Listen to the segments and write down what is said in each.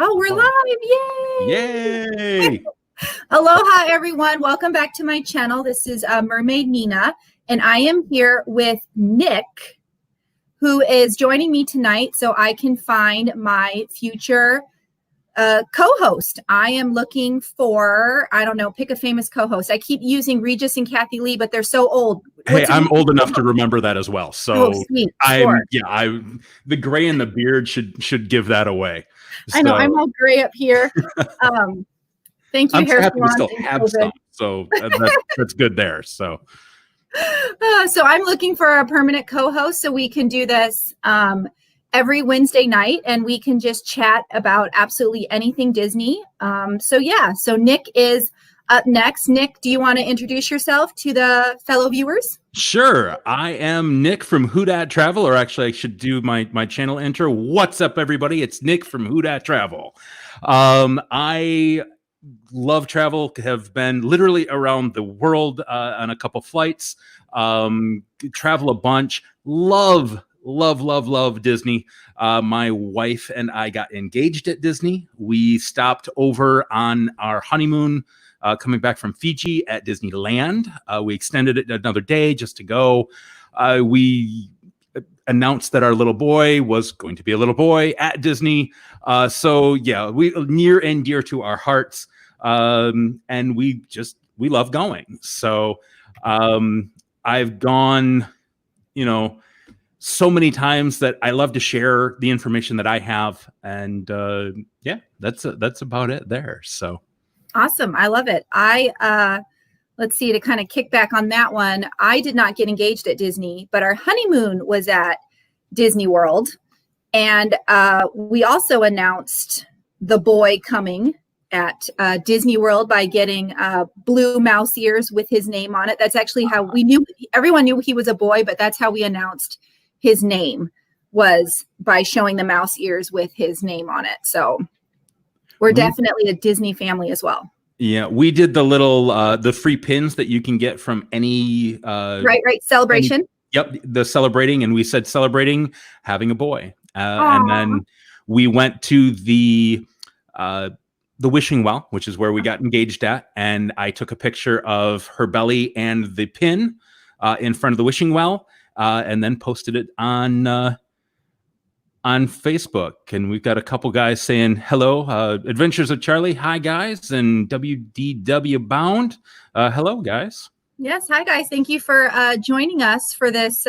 Oh, we're live. Yay. Yay! Aloha, everyone. Welcome back to my channel. This is Mermaid Nina, and I am here with Nick, who is joining me tonight so I can find my future co-host. I am looking for, I don't know, pick a famous co-host. I keep using Regis and Kathy Lee, but they're so old. Hey, I'm old enough to remember that as well. So sweet. Sure. The gray in the beard should give that away. I know, I'm all gray up here. Thank you, I'm hair happy to salons still have some, so that's good there. So I'm looking for a permanent co-host so we can do this every Wednesday night, and we can just chat about absolutely anything Disney. So Nick is up next. Nick, do you want to introduce yourself to the fellow viewers? Sure. I am Nick from Who Dat Travel, or actually I should do my channel intro. What's up, everybody? It's Nick from Who Dat Travel. I love travel, have been literally around the world on a couple flights, travel a bunch, love Disney. My wife and I got engaged at Disney. We stopped over on our honeymoon coming back from Fiji at Disneyland. We extended it another day just to go. We announced that our little boy was going to be a little boy at Disney. We near and dear to our hearts. And we love going. So I've gone, so many times that I love to share the information that I have. And that's about it there. So awesome. I love it. Let's see, to kind of kick back on that one, I did not get engaged at Disney, but our honeymoon was at Disney World. And we also announced the boy coming at Disney World by getting blue mouse ears with his name on it. That's actually how everyone knew he was a boy, but that's how we announced his name, was by showing the mouse ears with his name on it. So we're definitely a Disney family as well. Yeah, we did the little the free pins that you can get from any right celebration. The celebrating, and we said celebrating having a boy, and then we went to the wishing well, which is where we got engaged at, and I took a picture of her belly and the pin in front of the wishing well, and then posted it on Facebook. And we've got a couple guys saying hello, Adventures of Charlie, hi guys, and WDW Bound, hello guys. Yes, hi guys, thank you for joining us for this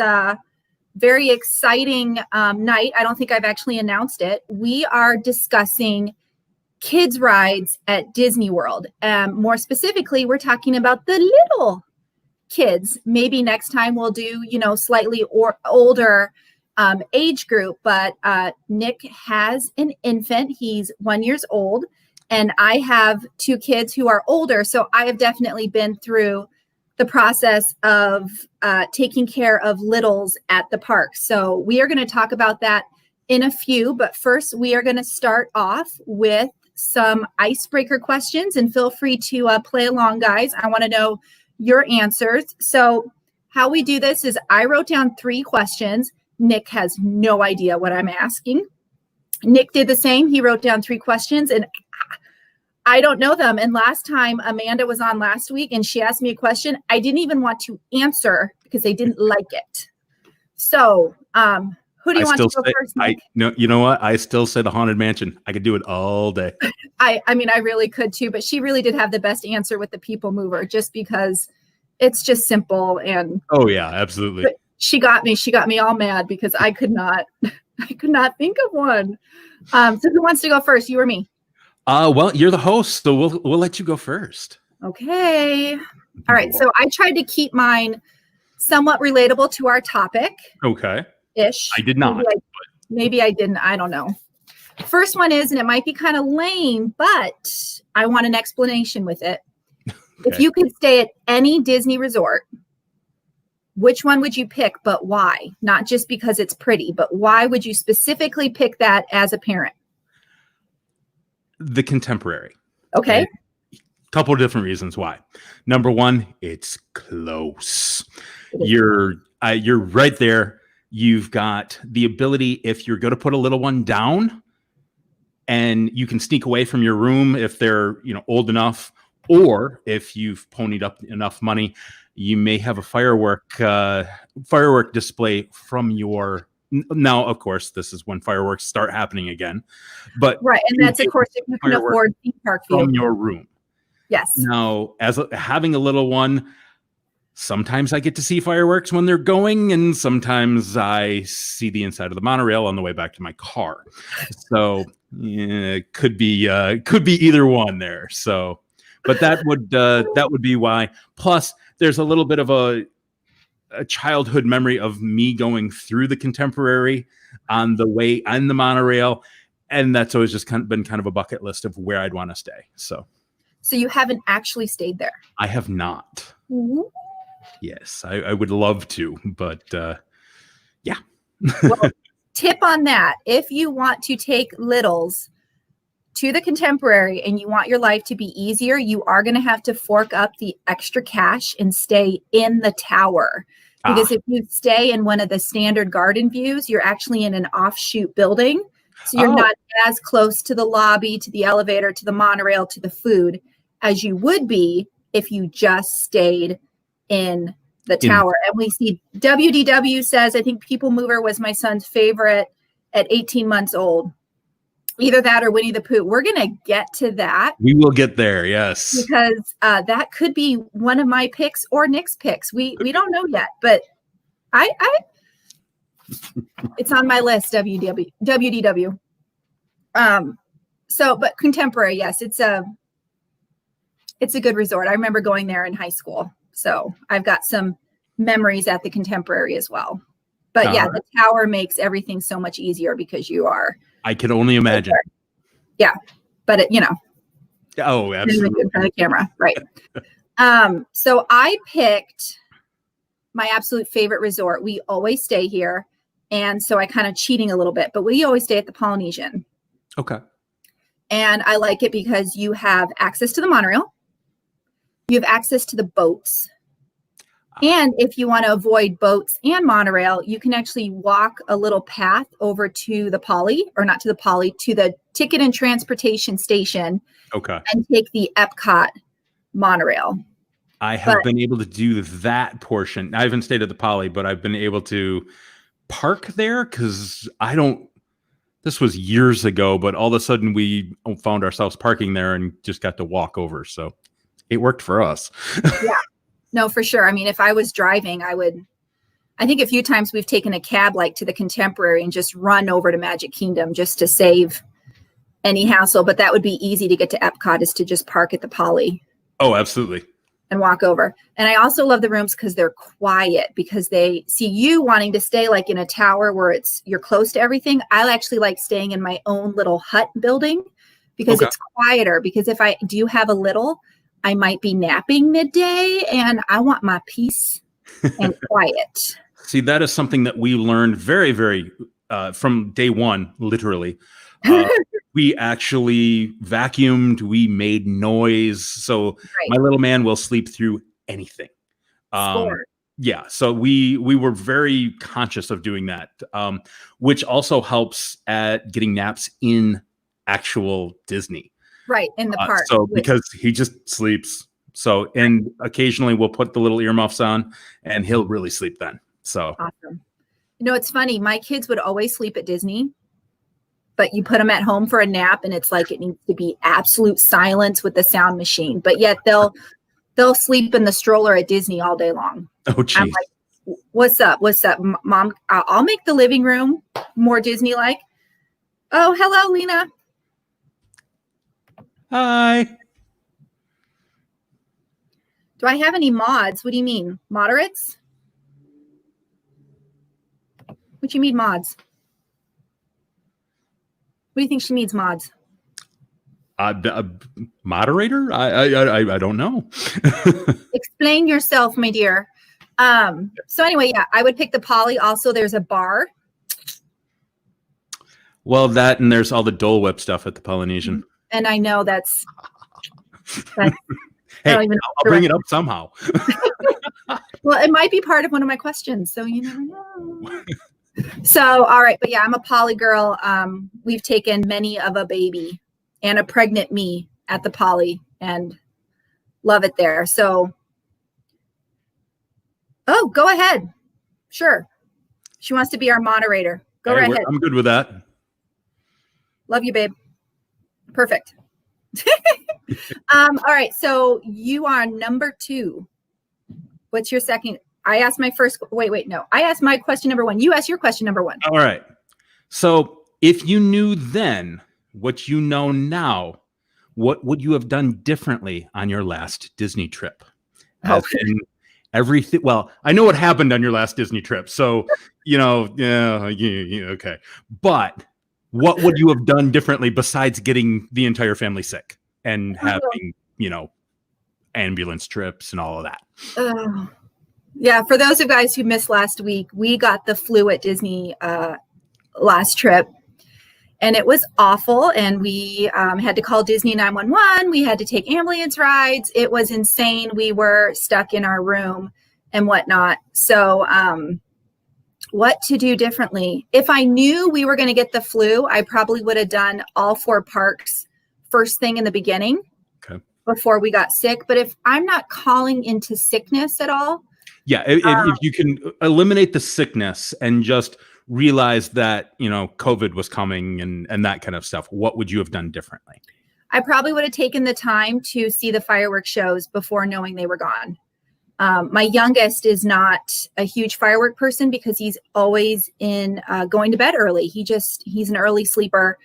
very exciting night. I don't think I've actually announced it. We are discussing kids rides at Disney World. More specifically, we're talking about the little kids. Maybe next time we'll do, slightly older age group, but Nick has an infant. He's 1 year old, and I have two kids who are older. So I have definitely been through the process of taking care of littles at the park. So we are going to talk about that in a few, but first we are going to start off with some icebreaker questions, and feel free to play along, guys. I want to know your answers. So how we do this is I wrote down 3 questions. Nick has no idea what I'm asking. Nick did the same. He wrote down 3 questions, and I don't know them. And last time Amanda was on last week and she asked me a question, I didn't even want to answer because they didn't like it. So who do you want to go first, Nick? You know what? I still say the Haunted Mansion. I could do it all day. I mean, I really could too, but she really did have the best answer with the People Mover, just because it's just simple. And oh yeah, absolutely. But she got me all mad because I could not think of one. So who wants to go first, you or me? Well, you're the host, so we'll let you go first. Okay. All right. So I tried to keep mine somewhat relatable to our topic. Okay. Ish. I did not. Maybe I didn't. I don't know. First one is, and it might be kind of lame, but I want an explanation with it. Okay. If you could stay at any Disney resort, which one would you pick, but why? Not just because it's pretty, but why would you specifically pick that as a parent? The Contemporary. Okay. Couple of different reasons why. Number one, it's close. You're right there. You've got the ability, if you're going to put a little one down and and you can sneak away from your room if they're, old enough, or if you've ponied up enough money, you may have a firework display from your. Now, of course, this is when fireworks start happening again, but right, and that's of course if you can afford theme park view from your room. Yes. Now, having a little one, sometimes I get to see fireworks when they're going, and sometimes I see the inside of the monorail on the way back to my car. So it could be either one there. So, but that would be why. Plus, there's a little bit of a childhood memory of me going through the Contemporary on the way on the monorail, and that's always just been kind of a bucket list of where I'd want to stay. So you haven't actually stayed there? I have not. Mm-hmm. Yes, I would love to, but yeah. Well, tip on that: if you want to take littles to the Contemporary and you want your life to be easier, you are going to have to fork up the extra cash and stay in the tower. Because if you stay in one of the standard garden views, you're actually in an offshoot building. So you're not as close to the lobby, to the elevator, to the monorail, to the food as you would be if you just stayed in the tower. And we see WDW says, I think People Mover was my son's favorite at 18 months old. Either that or Winnie the Pooh. We're going to get to that. We will get there, yes. Because that could be one of my picks or Nick's picks. We don't know yet, but I it's on my list, WDW. But Contemporary, yes, it's a good resort. I remember going there in high school. So I've got some memories at the Contemporary as well. But the tower makes everything so much easier because you are. I can only imagine. Yeah, but Oh, absolutely. In front of the camera, right? So I picked my absolute favorite resort. We always stay here, and so I kind of cheating a little bit, but we always stay at the Polynesian. Okay. And I like it because you have access to the monorail, you have access to the boats. And if you want to avoid boats and monorail, you can actually walk a little path over to the to the ticket and transportation station. Okay. And take the Epcot monorail. I have been able to do that portion. I haven't stayed at the Poly, but I've been able to park there because this was years ago, but all of a sudden we found ourselves parking there and just got to walk over. So it worked for us. Yeah. No, for sure. I mean, if I was driving, I think a few times we've taken a cab to the Contemporary and just run over to Magic Kingdom just to save any hassle. But that would be easy to get to Epcot, is to just park at the Poly. Oh, absolutely. And walk over. And I also love the rooms because they're quiet, because they see you wanting to stay in a tower where you're close to everything. I actually like staying in my own little hut building because it's quieter. Because if I do have a little, I might be napping midday and I want my peace and quiet. See, that is something that we learned very, very from day one, literally. We actually vacuumed, we made noise. So my little man will sleep through anything. Yeah. So we were very conscious of doing that, which also helps at getting naps in actual Disney. Right, in the park. So because he just sleeps. So, and occasionally we'll put the little earmuffs on and he'll really sleep then. So awesome. It's funny. My kids would always sleep at Disney, but you put them at home for a nap and it's it needs to be absolute silence with the sound machine. But yet they'll sleep in the stroller at Disney all day long. Oh, geez. I'm like, what's up? What's up, Mom? I'll make the living room more Disney-like. Oh, hello, Lena. Hi. Do I have any mods? What do you mean? Moderates? What do you mean mods? What do you think she means mods? Moderator? I don't know. Explain yourself, my dear. So anyway, I would pick the Poly. Also, there's a bar. Well, that and there's all the Dole Whip stuff at the Polynesian. And I know that's hey, I'll bring it up somehow. Well, it might be part of one of my questions, so you never know. So, all right. But yeah, I'm a poly girl. We've taken many of a baby and a pregnant me at the poly and love it there. So, oh, go ahead. Sure. She wants to be our moderator. Go right ahead. I'm good with that. Love you, babe. Perfect. All right. So you are number 2. What's your second? I asked my first. Wait, no. I asked my question number 1. You asked your question number 1. All right. So if you knew then what you know now, what would you have done differently on your last Disney trip? As in everything. Well, I know what happened on your last Disney trip. So, yeah, okay. But what would you have done differently besides getting the entire family sick and having, ambulance trips and all of that? Yeah, for those of guys who missed last week, we got the flu at Disney last trip, and it was awful. And we had to call Disney 911. We had to take ambulance rides. It was insane. We were stuck in our room and whatnot. So what to do differently? If I knew we were going to get the flu, I probably would have done all 4 parks first thing in the beginning before we got sick. But if I'm not calling into sickness at all. Yeah, if you can eliminate the sickness and just realize that, COVID was coming and that kind of stuff, what would you have done differently? I probably would have taken the time to see the fireworks shows before knowing they were gone. My youngest is not a huge firework person because he's always in going to bed early. He's an early sleeper.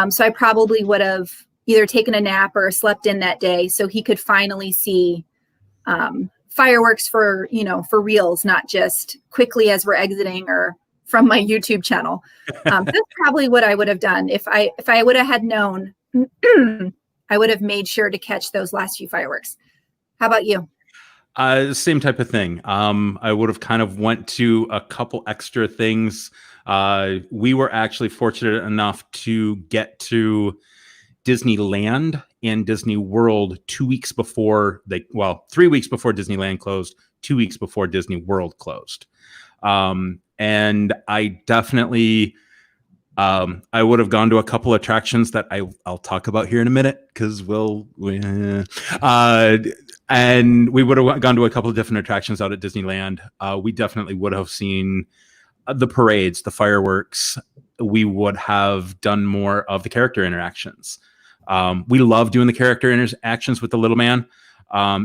So I probably would have either taken a nap or slept in that day so he could finally see fireworks for reals, not just quickly as we're exiting or from my YouTube channel. That's probably what I would have done. If I would have had known, I would have made sure to catch those last few fireworks. How about you? Same type of thing. I would have kind of went to a couple extra things. We were actually fortunate enough to get to Disneyland and Disney World 2 weeks before 3 weeks before Disneyland closed, 2 weeks before Disney World closed. And I definitely, I would have gone to a couple attractions that I'll talk about here in a minute because and we would have gone to a couple of different attractions out at Disneyland. We definitely would have seen the parades, the fireworks. We would have done more of the character interactions. We love doing the character interactions with the little man.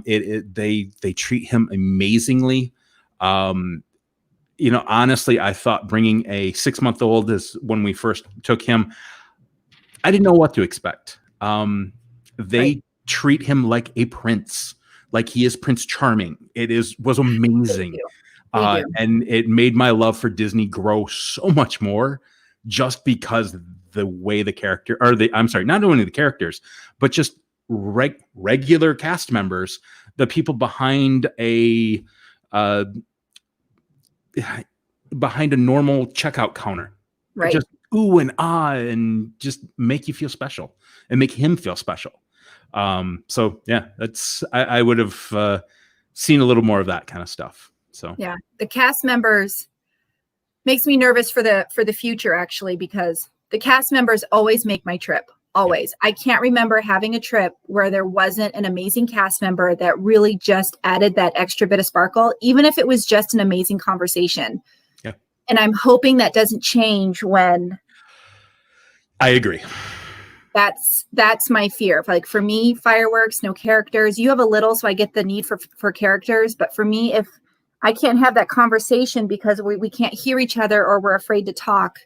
They treat him amazingly. Honestly, I thought bringing a 6-month-old is when we first took him. I didn't know what to expect. They treat him like a prince, like he is Prince Charming. Was amazing. And it made my love for Disney grow so much more just because the way the character, not only the characters, but just regular cast members, the people behind a normal checkout counter, just ooh and ah, and just make you feel special and make him feel special. So yeah, I would have seen a little more of that kind of stuff. So yeah, the cast members makes me nervous for the future, actually, because the cast members always make my trip. Always. I can't remember having a trip where there wasn't an amazing cast member that really just added that extra bit of sparkle, even if it was just an amazing conversation. Yeah. And I'm hoping that doesn't change when. I agree. That's my fear. Like for me, fireworks, no characters. You have a little, so I get the need for characters. But for me, if I can't have that conversation because we can't hear each other or we're afraid to talk.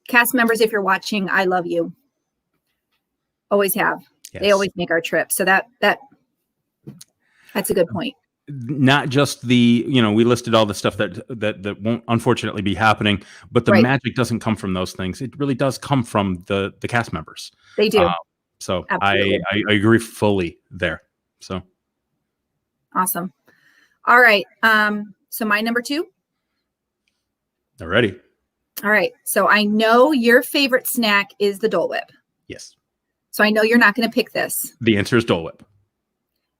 Cast members, if you're watching, I love you. Always have. Yes. They always make our trip. So that's a good point. Not just we listed all the stuff that won't unfortunately be happening, but the magic doesn't come from those things. It really does come from the cast members. They do. So I agree fully there. So awesome. All right. So my number 2. Alrighty. All right. So I know your favorite snack is the Dole Whip. Yes. So I know you're not going to pick this. The answer is Dole Whip.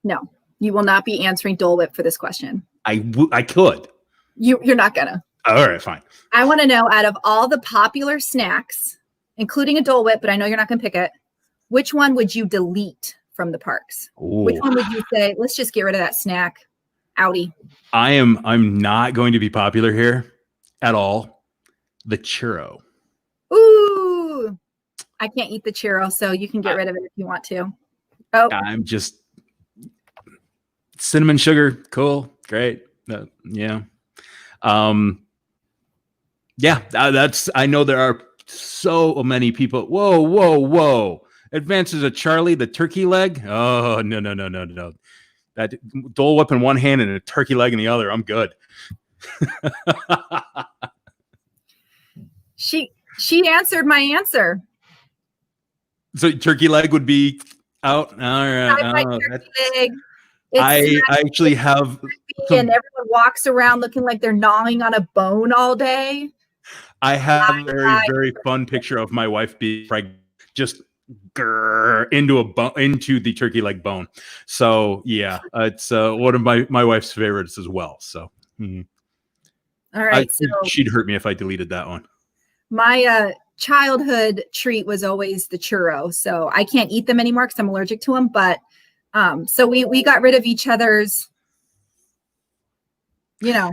No, you will not be answering Dole Whip for this question. I could. You're not gonna. All right, fine. I want to know, out of all the popular snacks, including a Dole Whip, but I know you're not gonna pick it, which one would you delete from the parks? Ooh. Which one would you say, let's just get rid of that snack? Outie. I'm not going to be popular here at all. The churro. Ooh, I can't eat the churro, so you can get rid of it if you want to. Oh, I'm just cinnamon sugar. Cool. Great. Yeah. Yeah, that's, I know there are so many people. Whoa. Advances of Charlie, the turkey leg. Oh, no. That Dole Whip in one hand and a turkey leg in the other. I'm good. she answered my answer. So turkey leg would be out. All right. I like turkey leg. I actually have and everyone walks around looking like they're gnawing on a bone all day. I have a very fun picture of my wife being pregnant, just into the turkey leg bone. So yeah, it's one of my wife's favorites as well. So all right, so she'd hurt me if I deleted that one. My childhood treat was always the churro, so I can't eat them anymore because I'm allergic to them. But so we got rid of each other's, All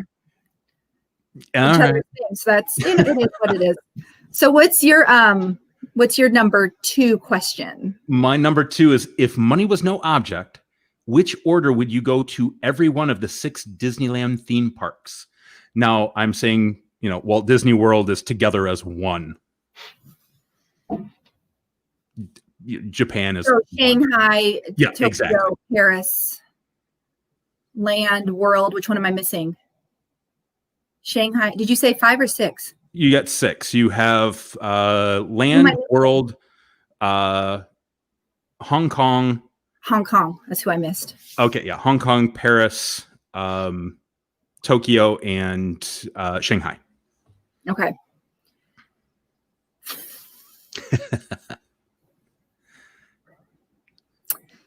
right. things. So that's it is what it is. So what's your number 2 question? My number 2 is, if money was no object, which order would you go to every one of the 6 Disneyland theme parks? Now I'm saying, Walt Disney World is together as one. Japan is so Shanghai, yeah, Tokyo, exactly. Paris, Land, World. Which one am I missing? Shanghai. Did you say 5 or 6? You got 6. You have Land, World, Hong Kong. Hong Kong. That's who I missed. Okay, yeah. Hong Kong, Paris, Tokyo, and Shanghai. Okay.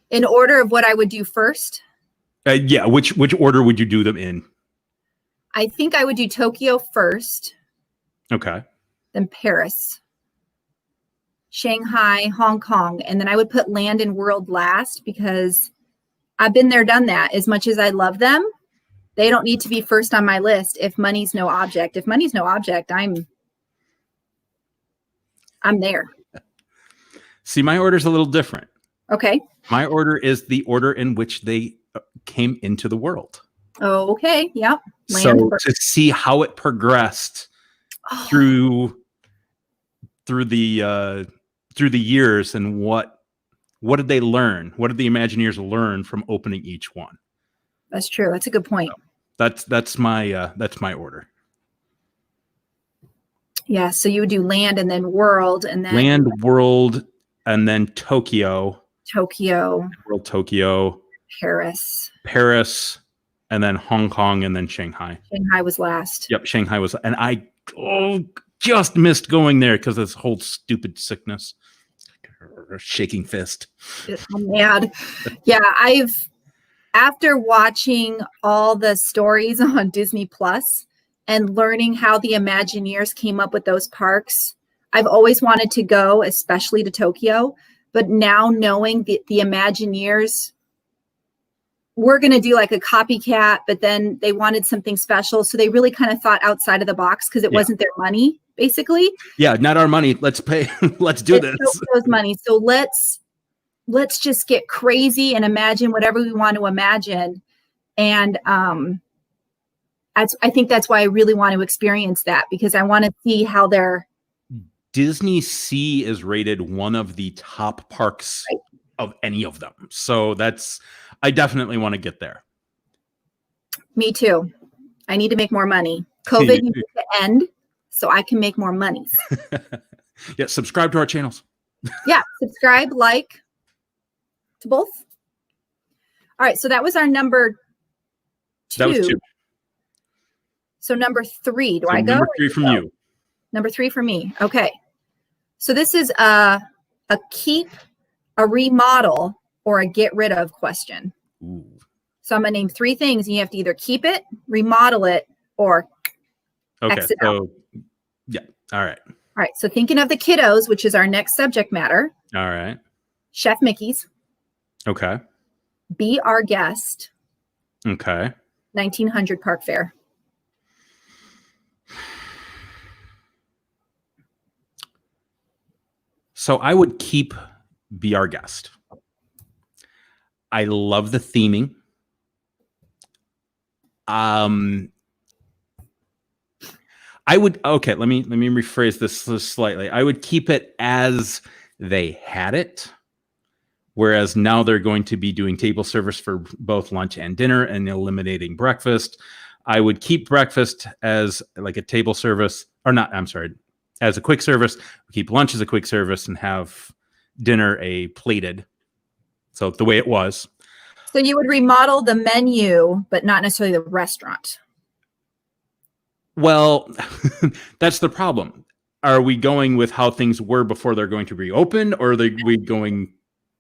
In order of what I would do first? Yeah, which order would you do them in? I think I would do Tokyo first. Okay. Then Paris, Shanghai, Hong Kong, and then I would put Land and World last because I've been there, done that. As much as I love them, they don't need to be first on my list if money's no object. If money's no object, I'm there. See, my order's a little different. Okay. My order is the order in which they came into the world. Oh, okay. Yep. So to see how it progressed through the years, and what did they learn? What did the Imagineers learn from opening each one? That's true. That's a good point. So that's my order. Yeah. So you would do Land and then World, and then Land, World, and then Tokyo. World, Tokyo. Paris, and then Hong Kong, and then Shanghai. Shanghai was last. Yep, Shanghai was, and I just missed going there because of this whole stupid sickness. Shaking fist. I'm mad. Yeah, after watching all the stories on Disney Plus and learning how the Imagineers came up with those parks, I've always wanted to go, especially to Tokyo. But now knowing the Imagineers were going to do like a copycat, but then they wanted something special. So they really kind of thought outside of the box because it wasn't their money, basically. Yeah, not our money. Let's pay. Let's do this. Tokyo's money. So let's just get crazy and imagine whatever we want to imagine. And I think that's why I really want to experience that, because I want to see how they're. Disney Sea is rated one of the top parks of any of them. So I definitely want to get there. Me too. I need to make more money. COVID needs to end so I can make more money. Yeah, subscribe to our channels. Yeah, subscribe, like to both. All right, so that was our number 2. That was 2. So number 3, I go? Number 3 from you. Number 3 for me. Okay. So this is a keep, a remodel, or a get rid of question. Ooh. So I'm going to name 3 things, and you have to either keep it, remodel it, or Okay. exit out. So, yeah. All right. All right. So thinking of the kiddos, which is our next subject matter, All right. Chef Mickey's, Okay. Be Our Guest, Okay. 1900 Park Fair. So I would keep Be Our Guest. I love the theming. I would let me rephrase this slightly. I would keep it as they had it, whereas now they're going to be doing table service for both lunch and dinner and eliminating breakfast. I would keep breakfast as like a table service, or not, I'm sorry, as a quick service, keep lunch as a quick service and have dinner a plated. So the way it was. So you would remodel the menu, but not necessarily the restaurant. Well, that's the problem. Are we going with how things were before they're going to reopen, or are we going?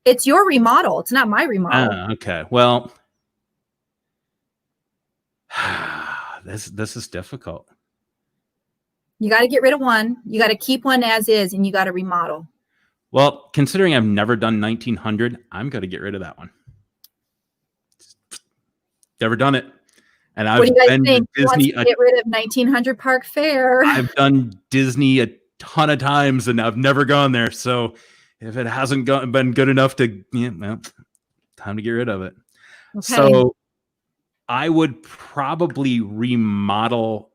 It's your remodel. It's not my remodel. Okay. Well, this is difficult. You got to get rid of one. You got to keep one as is, and you got to remodel. Well, considering I've never done 1900, I'm going to get rid of that one. Never done it. And I've been to Disney. Get rid of 1900 Park Fair. I've done Disney a ton of times, and I've never gone there. So if it hasn't been good enough to, well, time to get rid of it. Okay. So I would probably remodel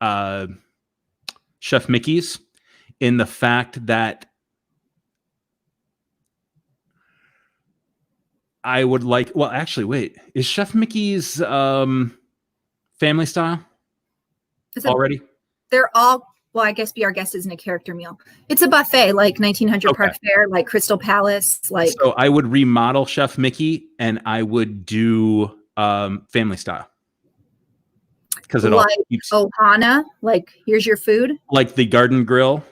Chef Mickey's in the fact that I would like, well, actually, wait, is Chef Mickey's family style already? They're all, well, I guess Be Our Guest isn't a character meal. It's a buffet, like 1900 Park Fair, like Crystal Palace. Like, so I would remodel Chef Mickey and I would do family style. Because it all keeps Ohana, like here's your food. Like the Garden Grill.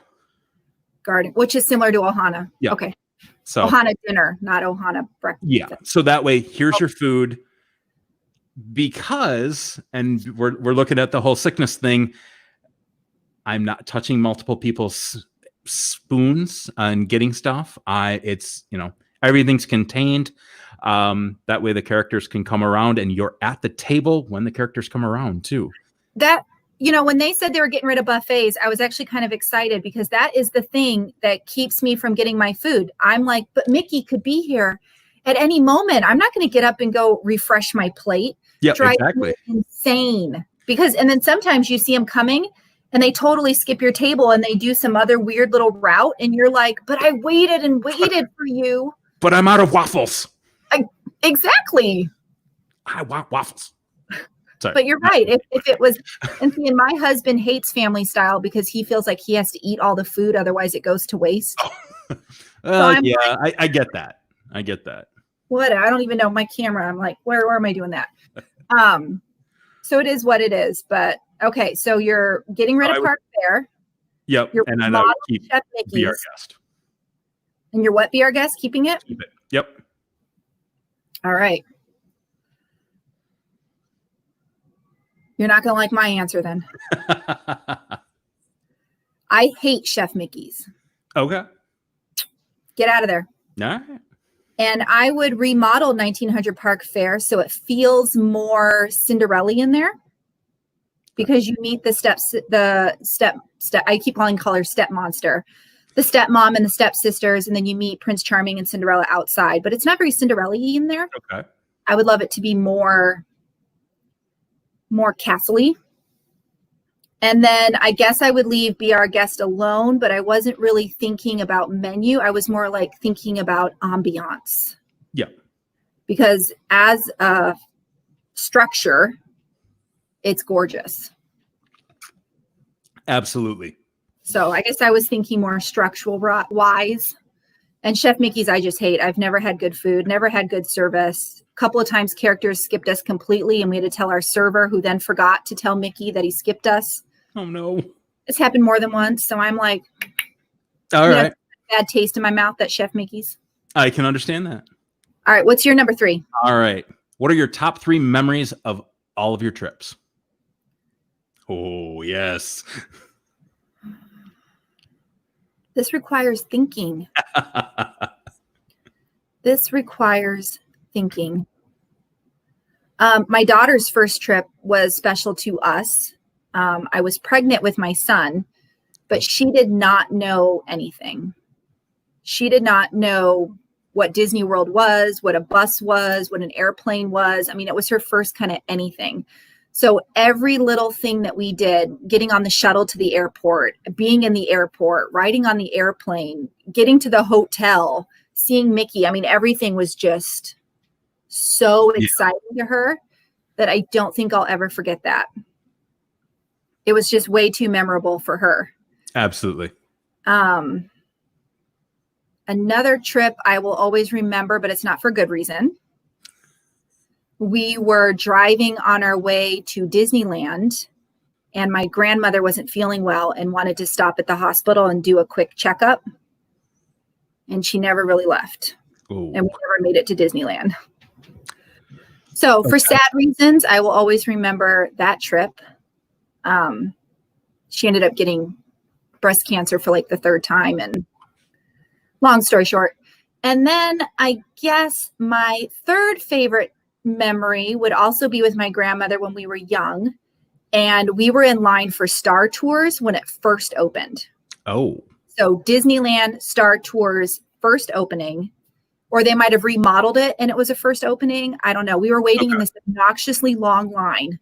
Which is similar to Ohana. Yeah. Okay. So Ohana dinner, not Ohana breakfast. Yeah. So that way, here's your food. Because, and we're looking at the whole sickness thing, I'm not touching multiple people's spoons and getting stuff. It's everything's contained. That way the characters can come around and you're at the table when the characters come around too. That, when they said they were getting rid of buffets, I was actually kind of excited because that is the thing that keeps me from getting my food. I'm like, but Mickey could be here at any moment. I'm not going to get up and go refresh my plate. Yeah, exactly. Insane. And then sometimes you see them coming and they totally skip your table and they do some other weird little route. And you're like, but I waited and waited for you. But I'm out of waffles. Exactly. I want waffles. Sorry. But you're right. If it was, and my husband hates family style because he feels like he has to eat all the food. Otherwise it goes to waste. I get that. I get that. What? I don't even know my camera. I'm like, where am I doing that? So it is what it is, but okay. So you're getting rid of Park Fair. Yep. And I would keep Be Our Guest. And you're what? Be Our Guest? Keeping it? Keep it. Yep. All right. You're not going to like my answer then. I hate Chef Mickey's. Okay. Get out of there. All right. And I would remodel 1900 Park Fair so it feels more Cinderella in there because you meet the step. I keep calling her step monster, the stepmom and the stepsisters, and then you meet Prince Charming and Cinderella outside. But it's not very Cinderella-y in there. Okay. I would love it to be more castle-y. And then I guess I would leave Be Our Guest alone, but I wasn't really thinking about menu. I was more like thinking about ambiance. Yeah. Because as a structure, it's gorgeous. Absolutely. So I guess I was thinking more structural wise. And Chef Mickey's, I just hate. I've never had good food, never had good service. A couple of times characters skipped us completely and we had to tell our server, who then forgot to tell Mickey that he skipped us. Oh no. It's happened more than once. So I'm like, all right. Bad taste in my mouth at Chef Mickey's. I can understand that. All right. What's your number 3? All right. What are your top 3 memories of all of your trips? Oh, yes. This requires thinking. This requires thinking. My daughter's first trip was special to us. I was pregnant with my son, but she did not know anything. She did not know what Disney World was, what a bus was, what an airplane was. I mean, it was her first kind of anything. So every little thing that we did, getting on the shuttle to the airport, being in the airport, riding on the airplane, getting to the hotel, seeing Mickey, I mean, everything was just so exciting to her that I don't think I'll ever forget that. It was just way too memorable for her. Absolutely. Another trip I will always remember, but it's not for good reason. We were driving on our way to Disneyland, and my grandmother wasn't feeling well and wanted to stop at the hospital and do a quick checkup. And she never really left. Ooh. And we never made it to Disneyland. So for sad reasons, I will always remember that trip. She ended up getting breast cancer for like the third time, and long story short. And then I guess my third favorite memory would also be with my grandmother when we were young, and we were in line for Star Tours when it first opened. Oh. So Disneyland Star Tours first opening, or they might have remodeled it and it was a first opening. I don't know. We were waiting in this obnoxiously long line.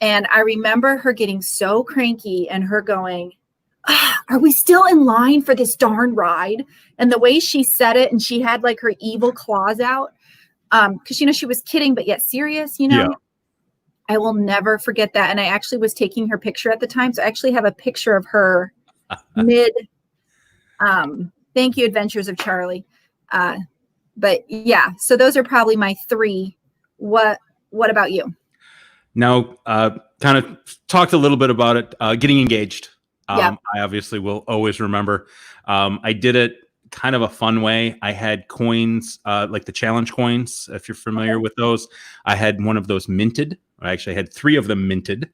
And I remember her getting so cranky and her going, are we still in line for this darn ride? And the way she said it, and she had like her evil claws out, because, she was kidding, but yet serious, Yeah. I will never forget that. And I actually was taking her picture at the time. So I actually have a picture of her mid, thank you, Adventures of Charlie. But yeah, so those are probably my three. What about you? Now, kind of talked a little bit about it, getting engaged. Yeah. I obviously will always remember. I did it kind of a fun way. I had coins, like the challenge coins, if you're familiar with those. I had one of those minted. I actually had 3 of them minted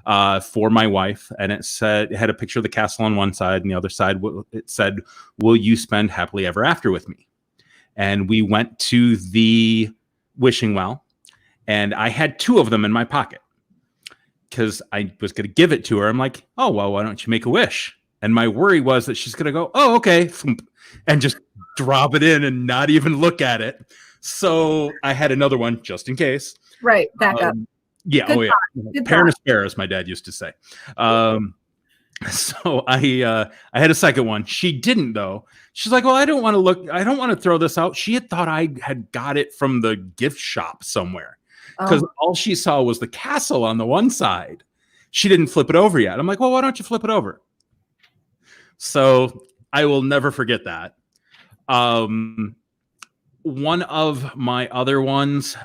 for my wife. And it had a picture of the castle on one side, and the other side, it said, "Will you spend happily ever after with me?" And we went to the wishing well, and I had 2 of them in my pocket because I was going to give it to her. I'm like, "Oh, well, why don't you make a wish?" And my worry was that she's going to go, "Oh, okay," and just drop it in and not even look at it. So I had another one just in case. Right. Back up. Yeah. Good Oh, yeah. Good Parent is spare, as my dad used to say. So I had a second one. She didn't, though. She's like, "Well, I don't want to look. I don't want to throw this out." She had thought I had got it from the gift shop somewhere, because all she saw was the castle on the one side. She didn't flip it over yet. I'm like, "Well, why don't you flip it over?" So I will never forget that. One of my other ones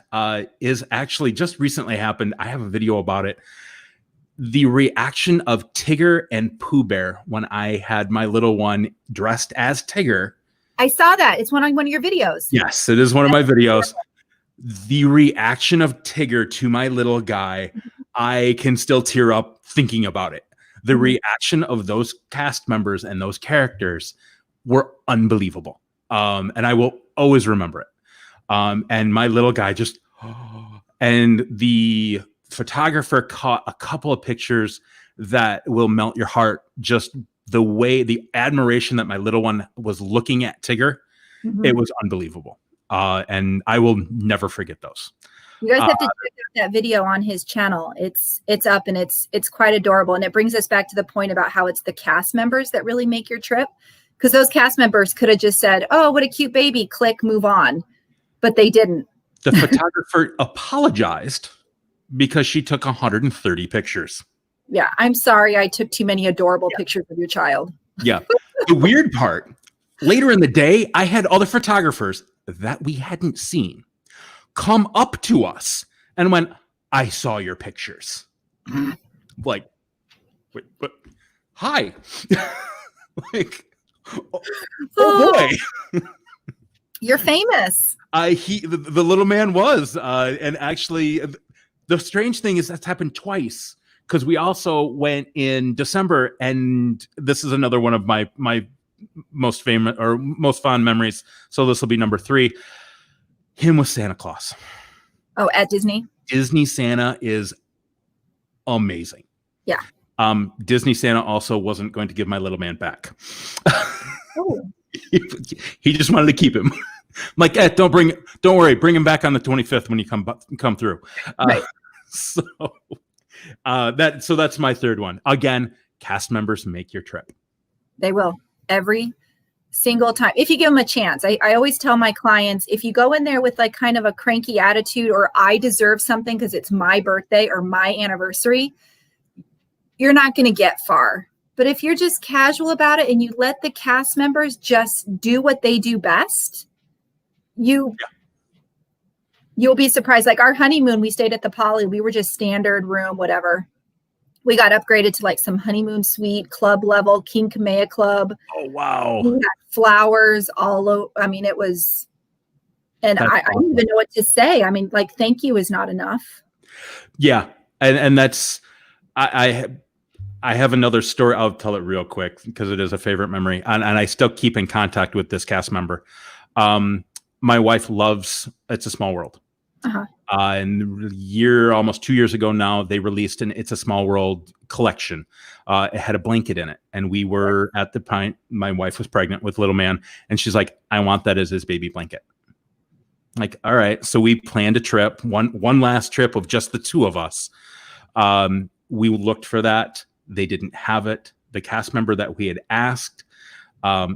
is actually just recently happened. I have a video about it. The reaction of Tigger and Pooh Bear when I had my little one dressed as Tigger. I saw that. It's one of your videos. Yes, it is one of my videos. The reaction of Tigger to my little guy, I can still tear up thinking about it. The reaction of those cast members and those characters were unbelievable. And I will always remember it. And my little guy just, and the photographer caught a couple of pictures that will melt your heart. Just the way, the admiration that my little one was looking at Tigger, it was unbelievable. And I will never forget those. You guys have to check out that video on his channel. It's up, and it's quite adorable. And it brings us back to the point about how it's the cast members that really make your trip. Because those cast members could have just said, "Oh, what a cute baby, click, move on." But they didn't. The photographer apologized because she took 130 pictures. Yeah, I'm sorry I took too many adorable pictures of your child. Yeah. The weird part, later in the day, I had other photographers that we hadn't seen come up to us and went, "I saw your pictures." Like, wait, but hi. Like, oh boy. You're famous. The little man was, and actually the strange thing is that's happened twice, because we also went in December, and this is another one of my most famous or most fond memories. So this will be number 3. Him with Santa Claus. Oh, at Disney? Disney Santa is amazing. Yeah. Disney Santa also wasn't going to give my little man back. Oh. He just wanted to keep him. I'm like, don't worry, bring him back on the 25th when you come through. Right. So that's my third one. Again, cast members make your trip. They will every single time if you give them a chance. I always tell my clients, if you go in there with like kind of a cranky attitude or I deserve something because it's my birthday or my anniversary, you're not going to get far. But if you're just casual about it and you let the cast members just do what they do best, you'll be surprised. Like our honeymoon, we stayed at the Poly. We were just standard room, whatever. We got upgraded to like some honeymoon suite, club level, King Kamea Club. Oh, wow. We had flowers all over. I mean, it was, and I don't even know what to say. I mean, like, thank you is not enough. Yeah. And that's, I have another story. I'll tell it real quick because it is a favorite memory. And I still keep in contact with this cast member. My wife loves It's a Small World. Uh-huh. And almost 2 years ago now, they released an It's a Small World collection. It had a blanket in it. And we were at the point, my wife was pregnant with little man. And she's like, I want that as his baby blanket. Like, all right. So we planned a trip, one last trip of just the two of us. We looked for that. They didn't have it. The cast member that we had asked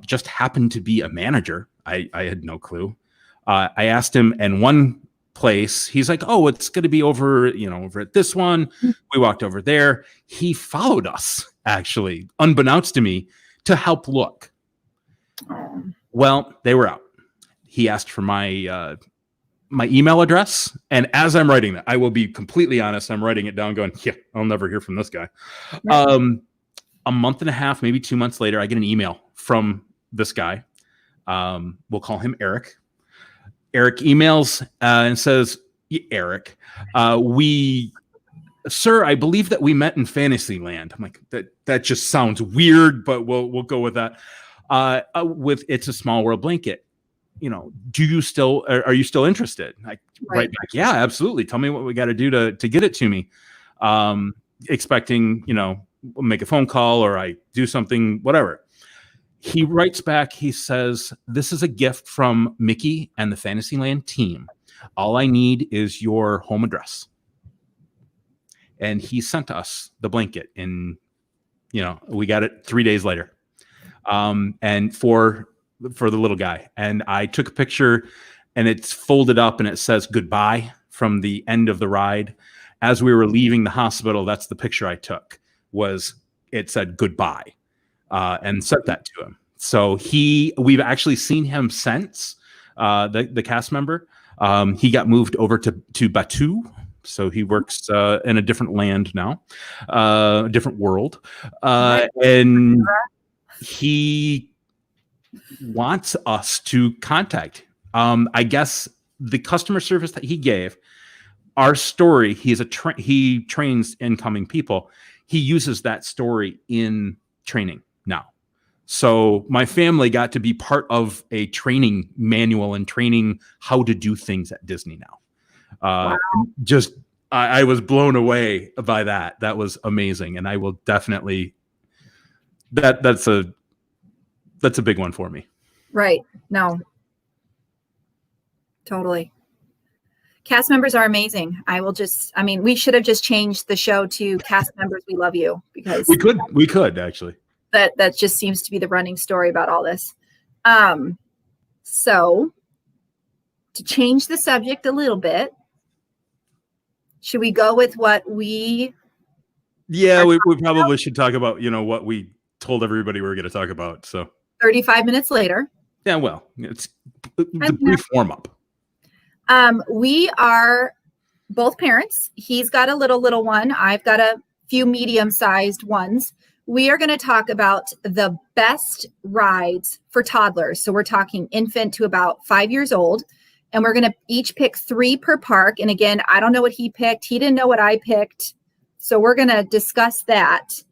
just happened to be a manager. I had no clue. I asked him, and one place, he's like, oh, it's going to be over at this one. We walked over there. He followed us, actually, unbeknownst to me, to help look. Well, they were out. He asked for my email address. And as I'm writing that, I will be completely honest, I'm writing it down going, yeah, I'll never hear from this guy. Right. A month and a half, maybe 2 months later, I get an email from this guy. We'll call him Eric. Eric emails and says, Eric, sir, I believe that we met in Fantasyland. I'm like, that just sounds weird, but we'll go with that. With It's a Small World blanket. Are you still interested? I write back, yeah, absolutely. Tell me what we got to do to get it to me. Expecting, make a phone call or I do something, whatever. He writes back, he says, this is a gift from Mickey and the Fantasyland team. All I need is your home address. And he sent us the blanket and, we got it 3 days later. And for the little guy. And I took a picture and it's folded up and it says goodbye from the end of the ride. As we were leaving the hospital, that's the picture I took, it said goodbye. And sent that to him. So we've actually seen him since, the cast member. He got moved over to Batu. So he works in a different land now, a different world. And he wants us to contact. I guess the customer service that he gave, our story, he trains incoming people. He uses that story in training now. So my family got to be part of a training manual and training how to do things at Disney now. Wow. I was blown away by that. That was amazing. And I will definitely, that's a big one for me. Right. No, totally. Cast members are amazing. We should have just changed the show to Cast Members We Love You, because we could actually. That just seems to be the running story about all this. So to change the subject a little bit, should we go with what we? Yeah, we probably should talk about, what we told everybody we were going to talk about. So 35 minutes later. Yeah, well, it's the brief warm up. We are both parents. He's got a little one. I've got a few medium-sized ones. We are going to talk about the best rides for toddlers. So we're talking infant to about 5 years old. And we're going to each pick 3 per park. And again, I don't know what he picked. He didn't know what I picked. So we're going to discuss that.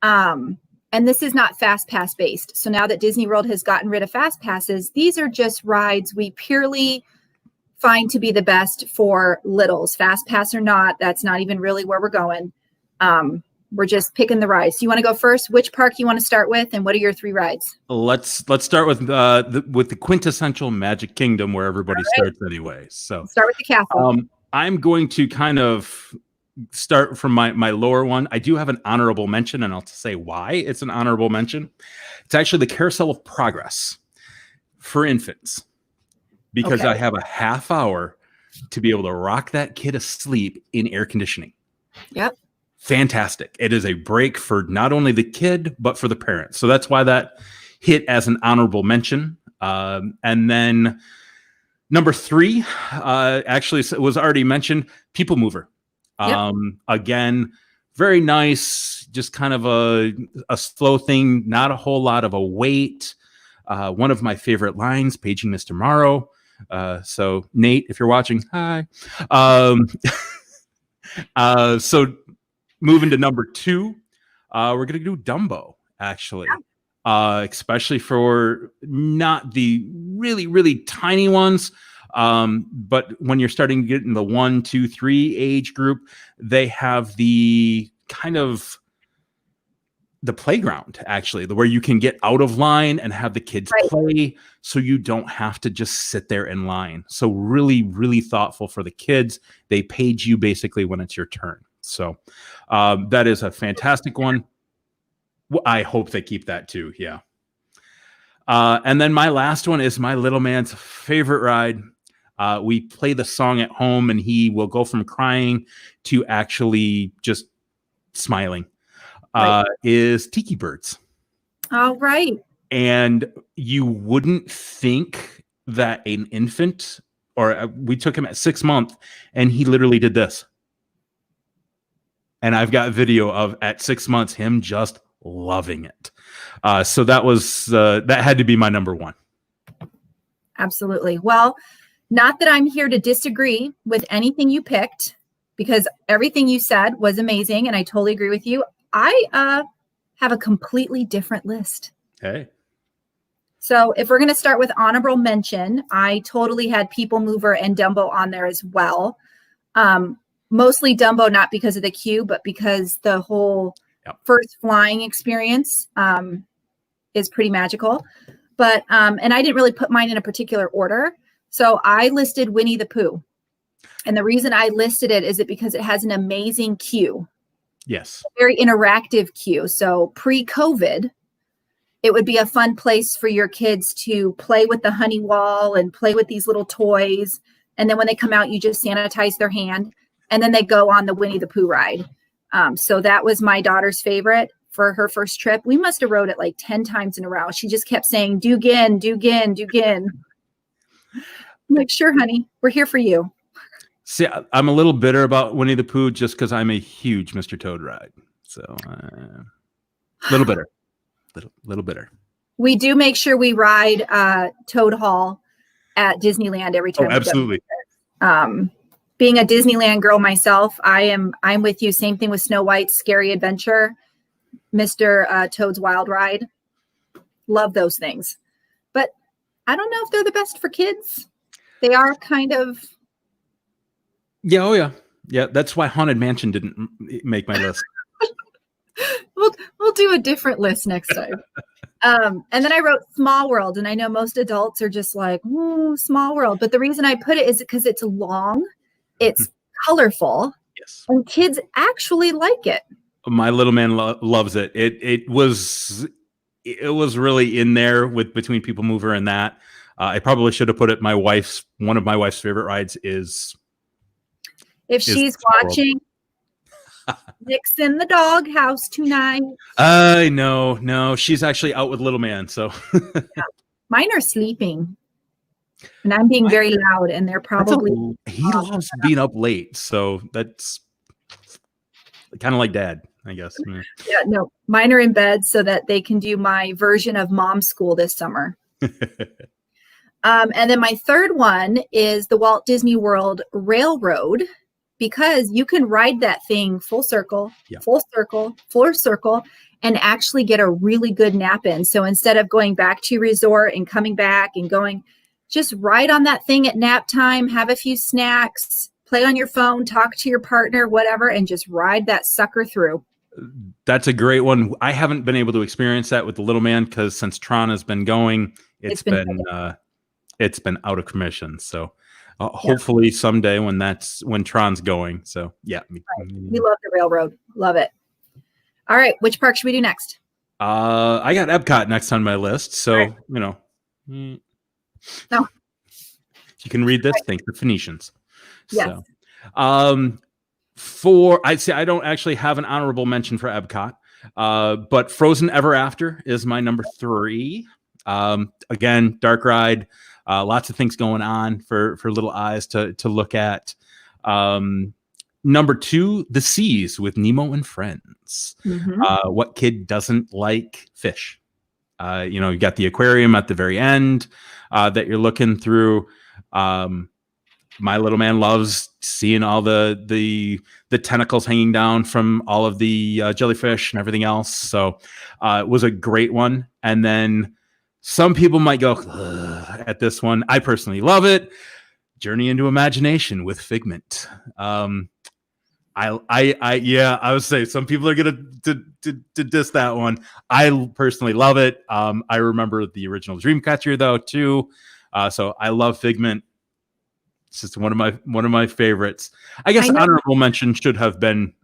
And this is not fast pass based. So now that Disney World has gotten rid of fast passes, these are just rides we purely find to be the best for littles. Fast pass or not, that's not even really where we're going. We're just picking the rides. Do you want to go first? Which park you want to start with, and what are your 3 rides? Let's start with the quintessential Magic Kingdom, where everybody starts anyway. So start with the castle. I'm going to kind of start from my lower one. I do have an honorable mention, and I'll say why it's an honorable mention. It's actually the Carousel of Progress for infants, because I have a half hour to be able to rock that kid asleep in air conditioning. Yep. Fantastic. It is a break for not only the kid, but for the parents. So that's why that hit as an honorable mention. And then number 3, actually was already mentioned, People Mover. Again, very nice, just kind of a slow thing, not a whole lot of a wait. One of my favorite lines, Paging Mr. Morrow. So Nate, if you're watching, hi. So moving to number 2, we're going to do Dumbo, actually, especially for not the really, really tiny ones. But when you're starting to get in the 1, 2, 3 age group, they have the kind of the playground, actually, where you can get out of line and have the kids play, so you don't have to just sit there in line. So really, really thoughtful for the kids. They page you basically when it's your turn. So that is a fantastic one. I hope they keep that too. Yeah. And then my last one is my little man's favorite ride. We play the song at home, and he will go from crying to actually just smiling. Is Tiki Birds. All right. And you wouldn't think that an infant, or we took him at 6 months, and he literally did this. And I've got video of at 6 months him just loving it. So that was that had to be my number 1. Absolutely. Well, not that I'm here to disagree with anything you picked, because everything you said was amazing, and I totally agree with you. I have a completely different list. Hey. So if we're going to start with honorable mention, I totally had People Mover and Dumbo on there as well. Mostly Dumbo, not because of the queue, but because the whole first flying experience is pretty magical. But and I didn't really put mine in a particular order. So I listed Winnie the Pooh. And the reason I listed it is because it has an amazing queue. Yes. A very interactive queue. So pre-COVID, it would be a fun place for your kids to play with the honey wall and play with these little toys. And then when they come out, you just sanitize their hand. And then they go on the Winnie the Pooh ride. So that was my daughter's favorite for her first trip. We must have rode it like 10 times in a row. She just kept saying, do again, do again, do again. I'm like, sure, honey, we're here for you. See, I'm a little bitter about Winnie the Pooh just because I'm a huge Mr. Toad ride. So a little bitter. Little bitter. We do make sure we ride Toad Hall at Disneyland every time. Oh, absolutely. Being a Disneyland girl myself, I'm with you. Same thing with Snow White's Scary Adventure, Mr. Toad's Wild Ride. Love those things. But I don't know if they're the best for kids. They are kind of... Yeah, oh yeah. Yeah, that's why Haunted Mansion didn't make my list. We'll do a different list next time. And then I wrote Small World, and I know most adults are just like, ooh, Small World. But the reason I put it is because it's long, it's colorful, yes, and kids actually like it. My little man loves it. It was really in there with between People Mover and that. I probably should have put it. One of my wife's favorite rides is. If she's watching, Nick's in the doghouse tonight. No, she's actually out with little man. So mine are sleeping, and I'm being very loud, and they're probably. He loves being up late, so that's kind of like Dad, I guess. Yeah, no, mine are in bed so that they can do my version of mom school this summer. And then my third one is the Walt Disney World Railroad. because you can ride that thing full circle, Yeah. full circle, and actually get a really good nap in. So instead of going back to your resort and coming back and going, just ride on that thing at nap time, have a few snacks, play on your phone, talk to your partner, whatever, and just ride that sucker through. That's a great one. I haven't been able to experience that with the little man because since Tron has been going, it's been out of commission. So hopefully someday when Tron's going. So yeah, right. We love the railroad. Love it. All right, which park should we do next? I got Epcot next on my list. So right. No. You can read this. Right. Thank the Phoenicians. Yes. So I don't actually have an honorable mention for Epcot, but Frozen Ever After is my number 3. Again, dark ride, lots of things going on for little eyes to look at. Number 2, The Seas with Nemo and Friends. Mm-hmm. What kid doesn't like fish? You got the aquarium at the very end that you're looking through. My little man loves seeing all the tentacles hanging down from all of the jellyfish and everything else. So it was a great one. And then some people might go at this one. I personally love it. Journey into Imagination with Figment. I would say some people are gonna to diss that one. I personally love it. I remember the original Dreamcatcher though too. So I love Figment. It's just one of my favorites. I guess honorable mention should have been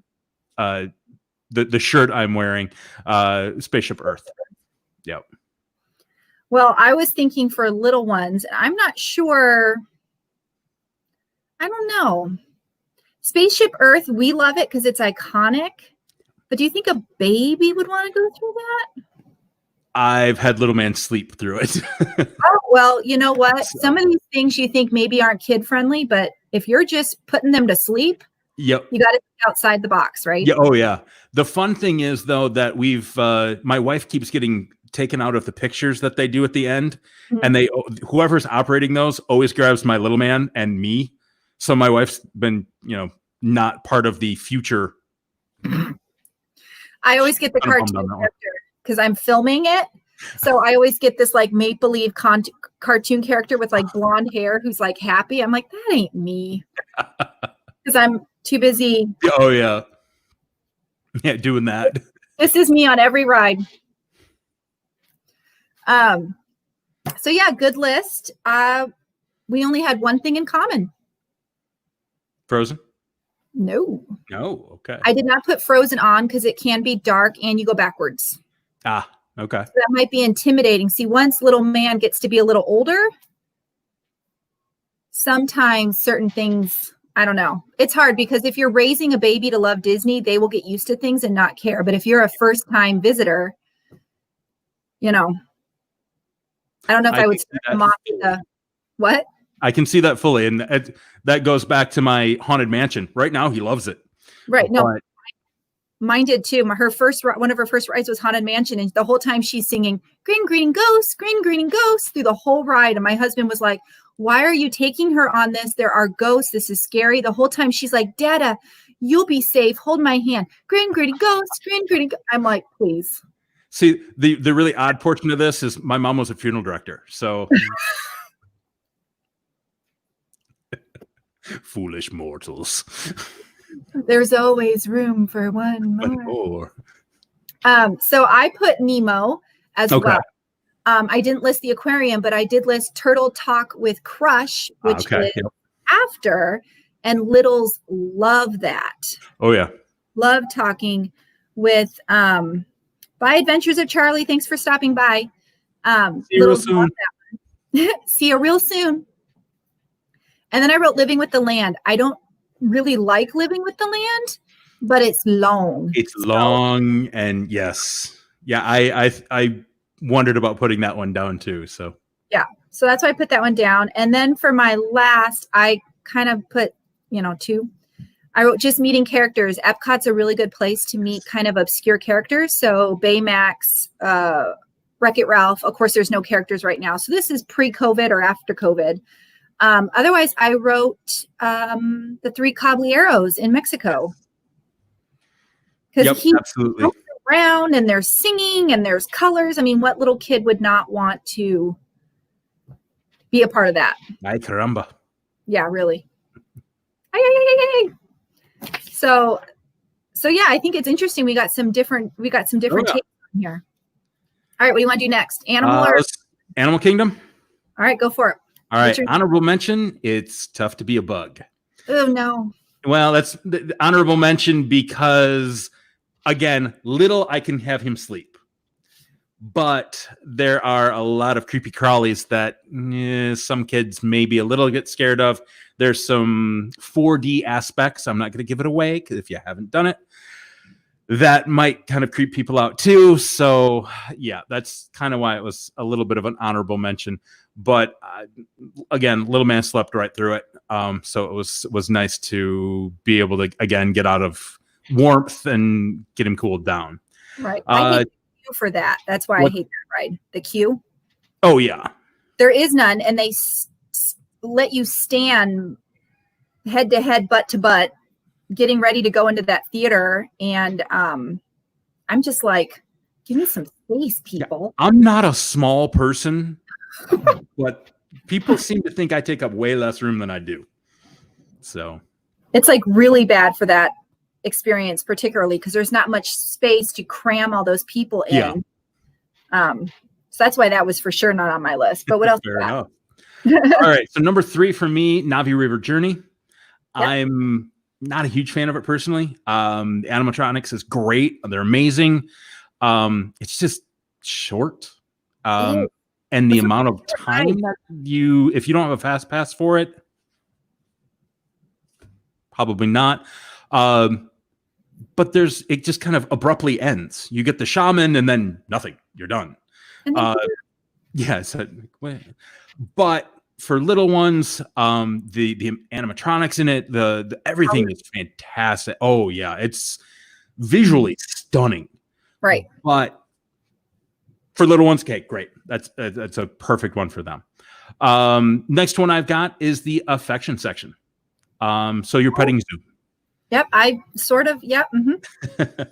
the shirt I'm wearing, Spaceship Earth. Yep. Well, I was thinking for little ones. I'm not sure. I don't know. Spaceship Earth, we love it because it's iconic. But do you think a baby would want to go through that? I've had little man sleep through it. Oh, well, you know what? Some of these things you think maybe aren't kid friendly, but if you're just putting them to sleep, yep, you got to think outside the box, right? Yeah. Oh, yeah. The fun thing is, though, that my wife keeps getting taken out of the pictures that they do at the end, and whoever's operating those always grabs my little man and me. So my wife's been, not part of the future. I always get the cartoon character because I'm filming it. So I always get this like make-believe cartoon character with like blonde hair who's like happy. I'm like, that ain't me. Because I'm too busy. Oh, yeah. Yeah, doing that. This is me on every ride. So yeah, good list. We only had one thing in common. Frozen? No. Okay. I did not put Frozen on because it can be dark and you go backwards. Okay. So that might be intimidating. See, once little man gets to be a little older, sometimes certain things, I don't know. It's hard because if you're raising a baby to love Disney, they will get used to things and not care. But if you're a first-time visitor, I don't know if I would start them off the what? I can see that fully, and that goes back to my Haunted Mansion. Right now, he loves it. Right. No, mine did too. One of her first rides was Haunted Mansion, and the whole time she's singing "Green Green Ghost, Green Green Ghost" through the whole ride. And my husband was like, "Why are you taking her on this? There are ghosts. This is scary." The whole time she's like, "Dada, you'll be safe. Hold my hand. Green Green Ghost, Green Green." I'm like, please. See, the really odd portion of this is my mom was a funeral director, so. Foolish mortals. There's always room for one more. more. So I put Nemo as well. I didn't list the aquarium, but I did list Turtle Talk with Crush, which is after, and littles love that. Oh yeah. Love talking with Bye Adventures of Charlie. Thanks for stopping by. See you real soon. See you real soon. And then I wrote Living with the Land. I don't really like Living with the Land, but it's long. It's long, and yes. Yeah, I wondered about putting that one down too. So yeah. So that's why I put that one down. And then for my last, I kind of put, 2. I wrote just meeting characters. Epcot's a really good place to meet kind of obscure characters. So Baymax, Wreck-It Ralph. Of course, there's no characters right now. So this is pre-COVID or after COVID. Otherwise, I wrote the Three Caballeros in Mexico. Yep, Because he absolutely. jumps around and there's singing and there's colors. I mean, what little kid would not want to be a part of that? Ay, caramba. Yeah, really. Ay, ay, ay, ay, ay. So yeah, I think it's interesting. We got some different takes on here. All right, what do you want to do next? Animal or Animal Kingdom? all right, go for it. All right. Honorable mention, it's tough to be a bug. Oh no. Well, that's the honorable mention because, again, little I can have him sleep. But there are a lot of creepy crawlies that some kids may be a little bit scared of. There's some 4D aspects. I'm not going to give it away because if you haven't done it, that might kind of creep people out too. So yeah, that's kind of why it was a little bit of an honorable mention. But again, little man slept right through it. So it was nice to be able to, again, get out of warmth and get him cooled down. Right. I hate the queue for that. That's why I hate that ride. The queue. Oh yeah. There is none, and they let you stand head to head, butt to butt, getting ready to go into that theater. And I'm just like, give me some space, people. Yeah, I'm not a small person, but people seem to think I take up way less room than I do. So it's like really bad for that experience, particularly because there's not much space to cram all those people in. Yeah. So that's why that was for sure not on my list. But what else? Fair enough. All right. So number 3 for me, Navi River Journey. Yep. I'm not a huge fan of it personally. The animatronics is great. They're amazing. It's just short. And the amount of time that if you don't have a fast pass for it, probably not. But it just kind of abruptly ends. You get the shaman and then nothing. You're done. Yeah. So, but for little ones, the animatronics in it, the everything is fantastic. Oh yeah, it's visually stunning. Right. But for little ones, okay, great. That's a perfect one for them. Next one I've got is the affection section. So your petting zoo. Yep, I sort of. Yep. Mm-hmm.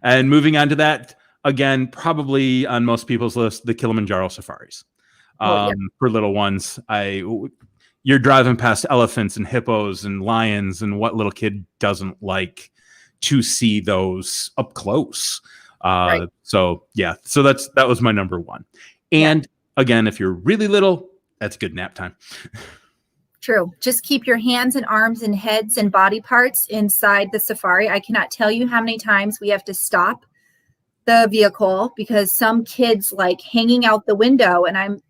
And moving on to that, again, probably on most people's list, the Kilimanjaro safaris. For little ones, you're driving past elephants and hippos and lions, and what little kid doesn't like to see those up close? Right. So yeah, so that was my number 1. And again, if you're really little, that's good nap time. True. Just keep your hands and arms and heads and body parts inside the safari. I cannot tell you how many times we have to stop the vehicle because some kids like hanging out the window, and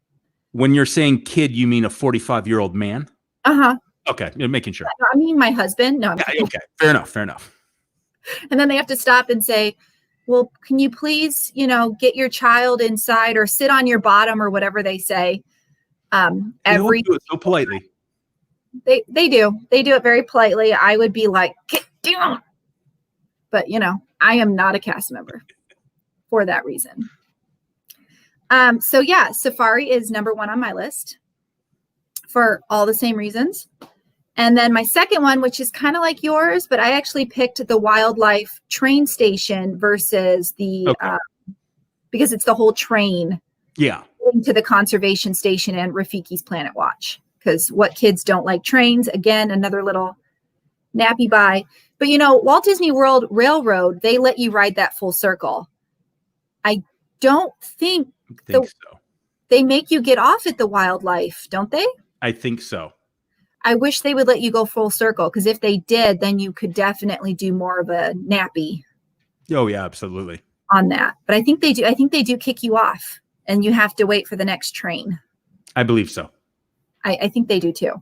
when you're saying kid, you mean a 45-year-old man? Uh-huh. Okay. You're making sure. I mean, my husband. No. Okay. Fair enough. And then they have to stop and say, well, can you please, get your child inside or sit on your bottom or whatever they say. Do it so politely. They do. They do it very politely. I would be like, get down. But, I am not a cast member for that reason. So yeah, safari is number 1 on my list for all the same reasons. And then my second one, which is kind of like yours, but I actually picked the wildlife train station versus the, because it's the whole train. Yeah. To the conservation station and Rafiki's Planet Watch. Because what kids don't like trains? Again, another little nappy buy. But Walt Disney World Railroad, they let you ride that full circle. I don't think so. They make you get off at the wildlife, don't they? I think so. I wish they would let you go full circle, because if they did, then you could definitely do more of a nappy. Oh yeah, absolutely. On that. But I think they do. I think they do kick you off and you have to wait for the next train. I believe so. I think they do too.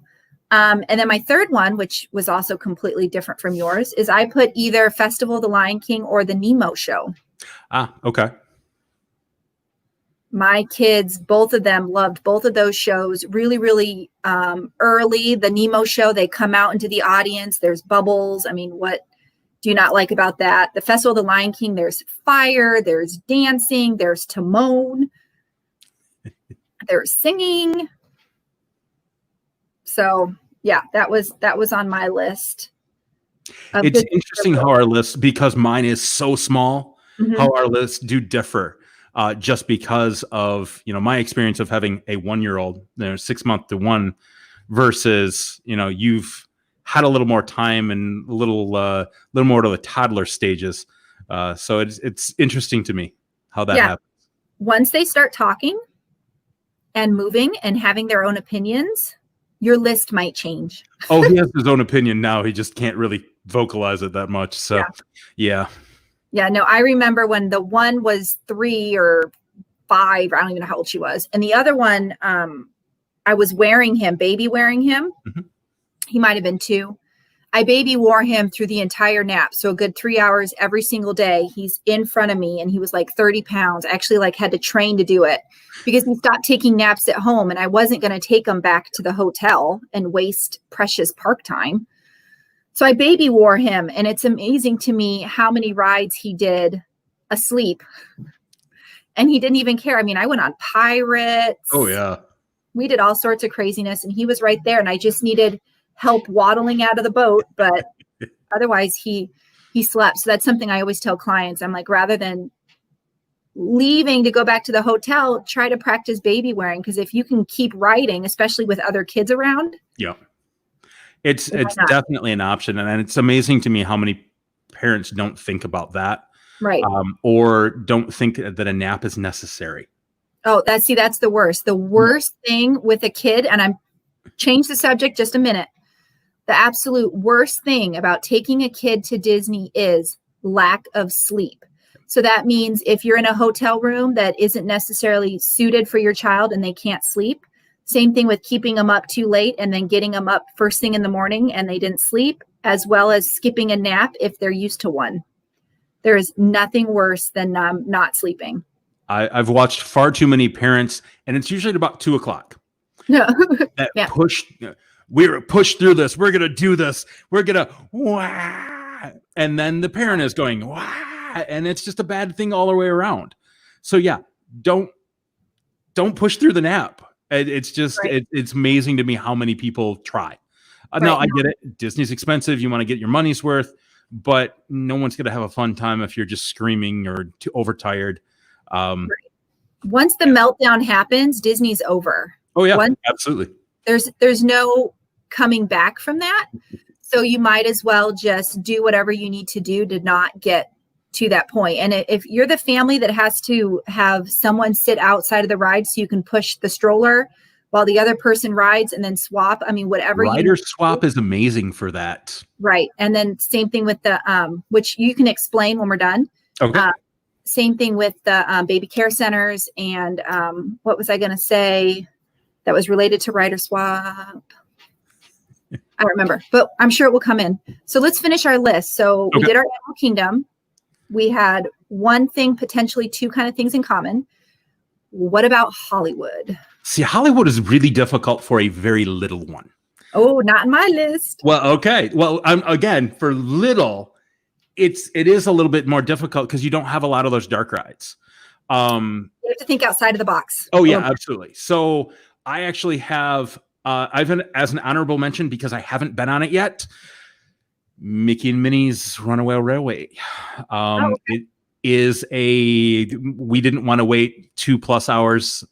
And then my third one, which was also completely different from yours, is I put either Festival of the Lion King or the Nemo show. Okay. My kids, both of them loved both of those shows really, really early. The Nemo show, they come out into the audience. There's bubbles. I mean, what do you not like about that? The Festival of the Lion King, there's fire, there's dancing, there's Timon, there's singing. So yeah, that was on my list. It's interesting how our lists, because mine is so small, how our lists do differ. Just because of, my experience of having a 1-year-old, 6 month to 1, versus, you've had a little more time and a little more to the toddler stages. So it's interesting to me how that happens. Once they start talking and moving and having their own opinions, your list might change. Oh, he has his own opinion now. He just can't really vocalize it that much. So, yeah. No, I remember when the one was 3 or 5, I don't even know how old she was. And the other one, I was wearing him, baby wearing him. He might've been 2. I baby wore him through the entire nap. So a good 3 hours every single day. He's in front of me and he was like 30 pounds. I actually had to train to do it because he stopped taking naps at home and I wasn't going to take him back to the hotel and waste precious park time. So I baby wore him, and it's amazing to me how many rides he did asleep. And he didn't even care. I mean, I went on Pirates. Oh, yeah. We did all sorts of craziness, and he was right there, and I just needed help waddling out of the boat. But otherwise, he slept. So that's something I always tell clients. I'm like, rather than leaving to go back to the hotel, try to practice baby wearing, because if you can keep riding, especially with other kids around. Yeah. It's definitely an option. And it's amazing to me how many parents don't think about that. Right. Or don't think that a nap is necessary. Oh, that's the worst. The worst thing with a kid, and I'm change the subject just a minute. The absolute worst thing about taking a kid to Disney is lack of sleep. So that means if you're in a hotel room that isn't necessarily suited for your child and they can't sleep, same thing with keeping them up too late and then getting them up first thing in the morning and they didn't sleep, as well as skipping a nap if they're used to one. There is nothing worse than not sleeping. I've watched far too many parents, and it's usually about 2:00. No. We're pushed through this. We're going to do this. We're going to, wah. And then the parent is going, wah. And it's just a bad thing all the way around. So yeah, don't push through the nap. It's just, it's amazing to me how many people try. No, I get it. Disney's expensive. You want to get your money's worth, but no one's going to have a fun time if you're just screaming or too overtired. Once the meltdown happens, Disney's over. Oh yeah, absolutely. There's no coming back from that. So you might as well just do whatever you need to do to not get to that point. And if you're the family that has to have someone sit outside of the ride so you can push the stroller while the other person rides and then swap, I mean, whatever. Rider swap is amazing for that. Right. And then same thing with the, which you can explain when we're done. Okay. Same thing with the baby care centers. And what was I going to say that was related to rider swap? I don't remember, but I'm sure it will come in. So let's finish our list. So we did our Animal Kingdom. We had one thing, potentially 2 kind of things in common. What about Hollywood? See, Hollywood is really difficult for a very little one. Oh, not in my list. Well, okay. Well, again, for little, it is a little bit more difficult because you don't have a lot of those dark rides. You have to think outside of the box. Oh yeah, absolutely. So I actually have, as an honorable mention, because I haven't been on it yet, Mickey and Minnie's Runaway Railway. It is we didn't want to wait 2+ hours.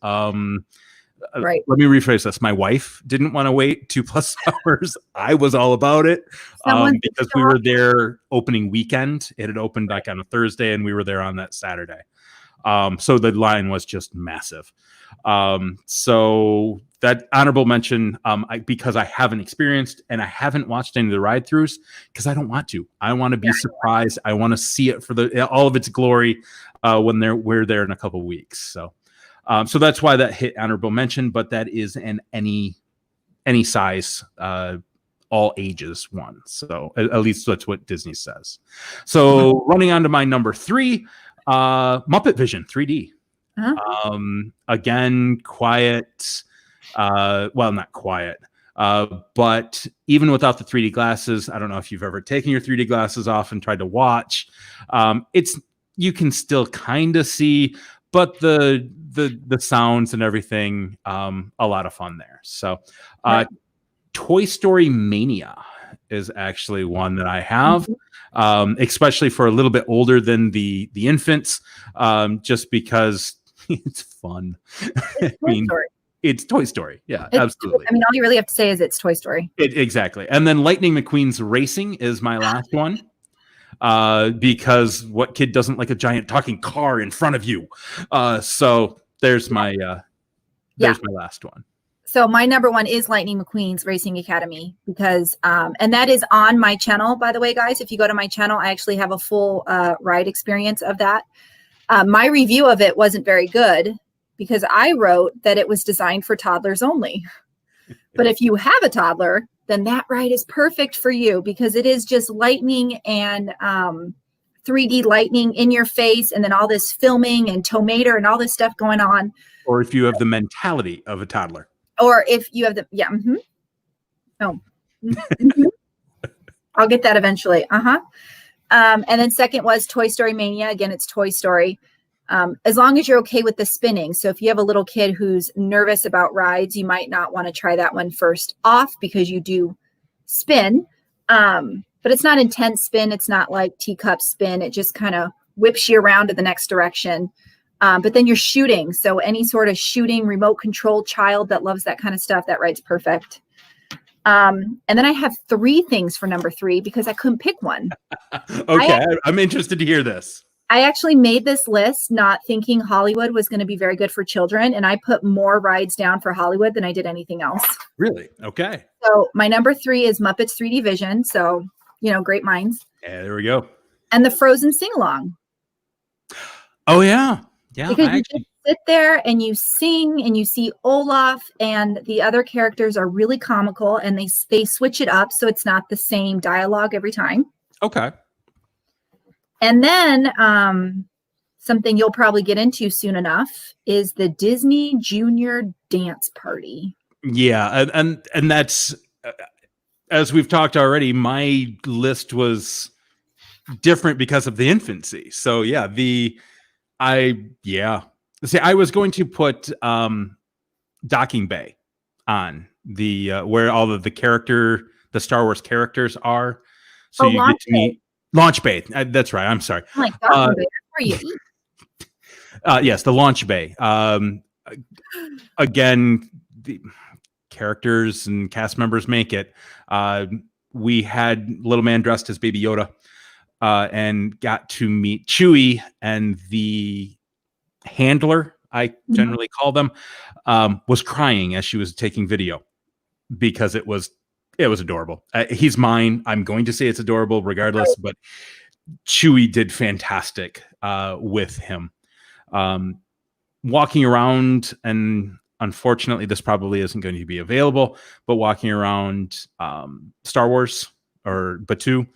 Right. Let me rephrase this. My wife didn't want to wait 2+ hours. I was all about it because we were there opening weekend. It had opened like on a Thursday and we were there on that Saturday. So the line was just massive. So that honorable mention, because I haven't experienced and I haven't watched any of the ride-throughs because I don't want to. I want to be surprised. I want to see it for all of its glory when we're there in a couple of weeks. So that's why that hit honorable mention, but that is an any size, all ages one. So at least that's what Disney says. So running on to my number 3, Muppet Vision 3D. Again, quiet. Well, not quiet. But even without the 3D glasses, I don't know if you've ever taken your 3D glasses off and tried to watch. You can still kind of see, but the sounds and everything, a lot of fun there. So Toy Story Mania is actually one that I have, especially for a little bit older than the infants, just because it's fun. It's Toy Story. It's Toy Story. Yeah, It's, absolutely. I mean, all you really have to say is it's Toy Story. Exactly. And then Lightning McQueen's Racing is my last one. Because what kid doesn't like a giant talking car in front of you? So there's my last one. So my number one is Lightning McQueen's Racing Academy because, and that is on my channel, by the way, guys. If you go to my channel, I actually have a full ride experience of that. My review of it wasn't very good because I wrote that it was designed for toddlers only. But if you have a toddler, then that ride is perfect for you because it is just lightning and 3D lightning in your face and then all this filming and tomato and all this stuff going on. Or if you have the mentality of a toddler. Or if you have the, I'll get that eventually. And then second was Toy Story Mania. Again, it's Toy Story. As long as you're okay with the spinning. So if you have a little kid who's nervous about rides, you might not want to try that one first off because you do spin. But it's not intense spin. It's not like teacup spin. It just kind of whips you around to the next direction. But then you're shooting. So any sort of shooting remote control child that loves that kind of stuff, that ride's perfect. And then I have 3 things for number 3 because I couldn't pick one. Okay, I'm interested to hear this. I actually made this list not thinking Hollywood was going to be very good for children. And I put more rides down for Hollywood than I did anything else. Really? Okay. So my number 3 is Muppets 3D Vision. So, great minds. Yeah, there we go. And the Frozen sing-along. Oh, yeah. Yeah. Because you just sit there and you sing and you see Olaf and the other characters are really comical and they switch it up. So it's not the same dialogue every time. Okay. And then something you'll probably get into soon enough is the Disney Junior Dance Party. Yeah, and that's as we've talked already. My list was different because of the infancy. So yeah, See, I was going to put Docking Bay on the where all of the Star Wars characters are. So you get to meet. Launch Bay. That's right. I'm sorry. Oh my God, that's where you eat. Yes, the Launch Bay. Again, the characters and cast members make it. We had little man dressed as Baby Yoda and got to meet Chewie and the handler, I generally call them, was crying as she was taking video because it was adorable. He's mine. I'm going to say it's adorable regardless, but Chewie did fantastic with him. Walking around, and unfortunately, this probably isn't going to be available, but walking around Star Wars or Batuu,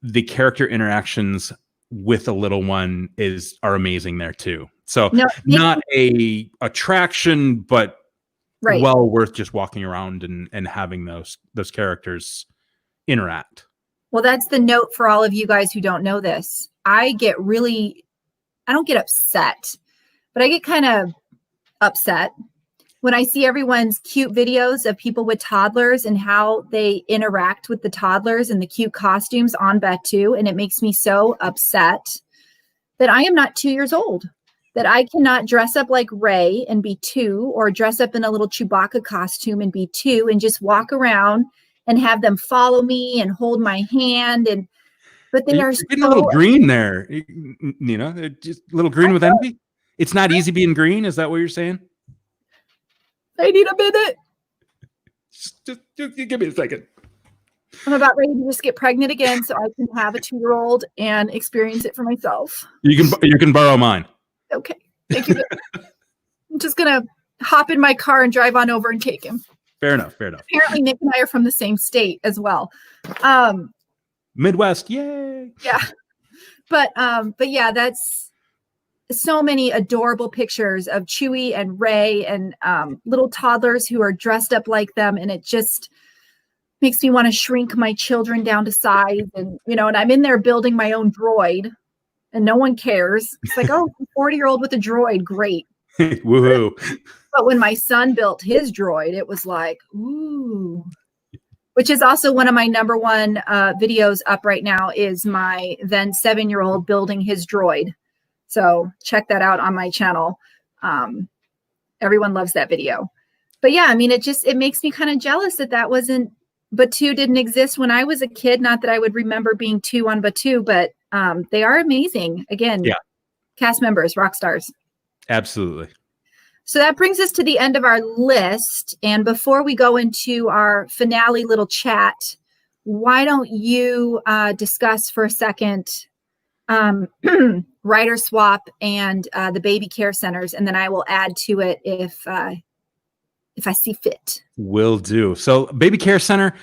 the character interactions with a little one are amazing there too. So not a attraction, but well worth just walking around and having those characters interact. Well, that's the note for all of you guys who don't know this. I don't get upset, but I get kind of upset when I see everyone's cute videos of people with toddlers and how they interact with the toddlers and the cute costumes on Batuu. And it makes me so upset that I am not 2 years old, that I cannot dress up like Rey and be 2, or dress up in a little Chewbacca costume and be 2 and just walk around and have them follow me and hold my hand. But they are getting a little green there, Nina. Just a little green with envy. It's not easy being green. Is that what you're saying? I need a minute. Just give me a second. I'm about ready to just get pregnant again so I can have a 2-year-old and experience it for myself. You can borrow mine. Okay. Thank you. I'm just going to hop in my car and drive on over and take him. Fair enough. Apparently Nick and I are from the same state as well. Midwest. Yay. Yeah. But yeah, that's so many adorable pictures of Chewie and Rey and little toddlers who are dressed up like them. And it just makes me want to shrink my children down to size. And, and I'm in there building my own droid and no one cares. It's like, oh, 40-year-old with a droid. Great. Woohoo. But when my son built his droid, it was like, ooh. Which is also one of my number one videos up right now is my then 7-year-old building his droid. So check that out on my channel. Everyone loves that video. But yeah, I mean, it makes me kind of jealous that wasn't, Batu didn't exist when I was a kid. Not that I would remember being 2 on Batu, but they are amazing. Again, Yeah. Cast members, rock stars. Absolutely. So that brings us to the end of our list. And before we go into our finale little chat, why don't you discuss for a second rider swap and the baby care centers, and then I will add to it if I see fit. Will do. So baby care center,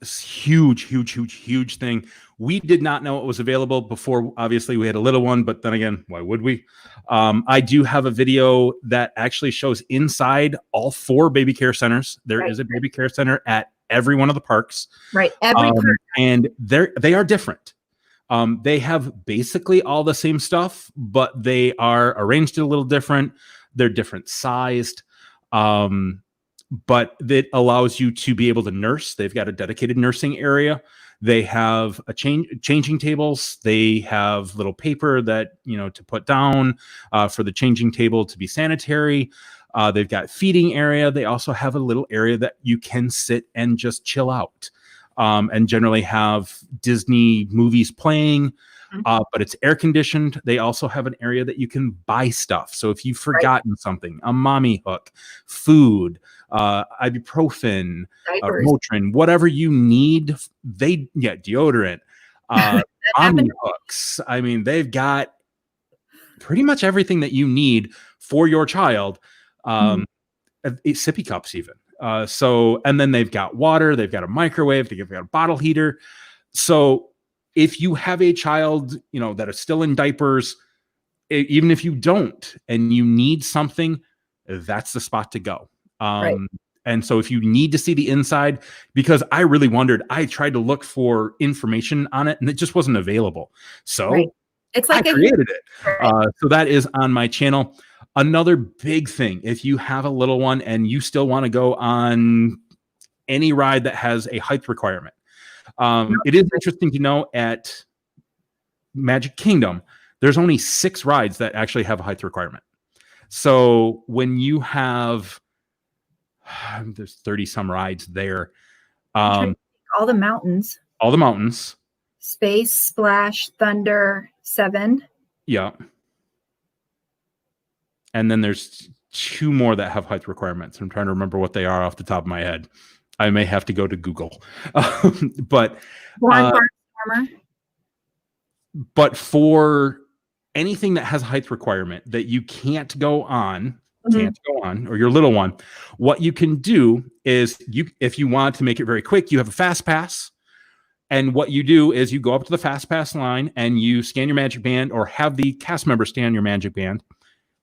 huge thing. We did not know it was available before. Obviously we had a little one, but then again, why would we? I do have a video that actually shows inside all 4 baby care centers. There is a baby care center at every one of the parks. Right. Every park. And they are different. They have basically all the same stuff, but they are arranged a little different. They're different sized. But that allows you to be able to nurse. They've got a dedicated nursing area. They have a changing tables. They have little paper that, to put down for the changing table to be sanitary. They've got feeding area. They also have a little area that you can sit and just chill out, and generally have Disney movies playing. But it's air conditioned. They also have an area that you can buy stuff. So if you've forgotten something, a mommy hook, food, ibuprofen, Motrin, whatever you need, deodorant, mommy hooks. I mean, they've got pretty much everything that you need for your child. Sippy cups even. And then they've got water, they've got a microwave, they've got a bottle heater. So if you have a child, that is still in diapers, even if you don't, and you need something, that's the spot to go. And so if you need to see the inside, because I really wondered, I tried to look for information on it and it just wasn't available. So it's like I created it. So that is on my channel. Another big thing, if you have a little one and you still want to go on any ride that has a height requirement, it is interesting to know at Magic Kingdom, there's only 6 rides that actually have a height requirement. So when you have, there's 30 some rides there. All the mountains. Space, Splash, Thunder, 7. Yeah. And then there's 2 more that have height requirements. I'm trying to remember what they are off the top of my head. I may have to go to Google. But for anything that has a height requirement that you can't go on, or your little one, what you can do is if you want to make it very quick, you have a fast pass. And what you do is you go up to the fast pass line and you scan your magic band, or have the cast member scan your magic band.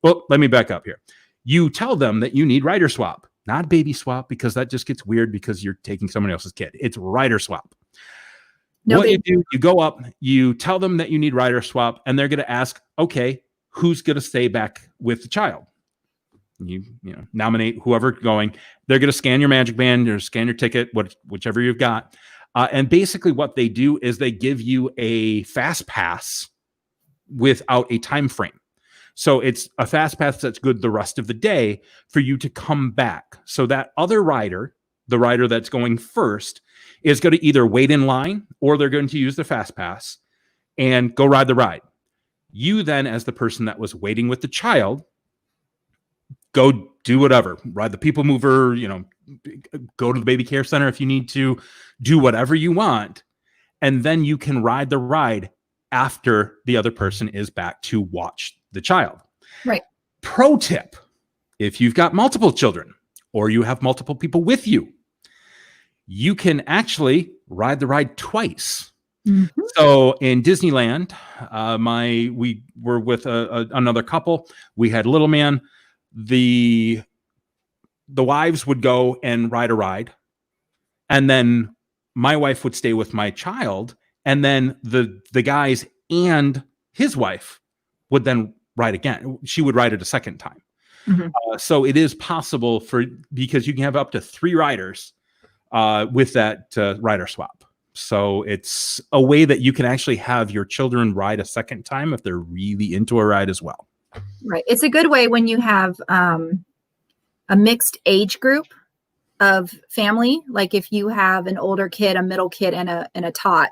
Well, let me back up here. You tell them that you need rider swap, not baby swap, because that just gets weird because you're taking someone else's kid. It's rider swap. What you do, you go up, you tell them that you need rider swap, and they're going to ask, okay, who's going to stay back with the child? You nominate whoever going. They're going to scan your magic band or scan your ticket, whichever you've got. And basically what they do is they give you a fast pass without a time frame. So it's a fast pass that's good the rest of the day for you to come back. So that other rider, the rider that's going first, is going to either wait in line or they're going to use the fast pass and go ride the ride. You then, as the person that was waiting with the child, go do whatever, ride the people mover, go to the baby care center if you need to, do whatever you want. And then you can ride the ride after the other person is back to watch the child. Right. Pro tip, if you've got multiple children or you have multiple people with you, you can actually ride the ride twice. Mm-hmm. So in Disneyland, we were with another couple. We had little man. The wives would go and ride a ride, and then my wife would stay with my child, and then the guys and his wife would then ride again. She would ride it a second time. Mhm. So it is possible because you can have up to 3 riders with that rider swap. So it's a way that you can actually have your children ride a second time if they're really into a ride as well. Right. It's a good way when you have a mixed age group of family. Like if you have an older kid, a middle kid, and a tot,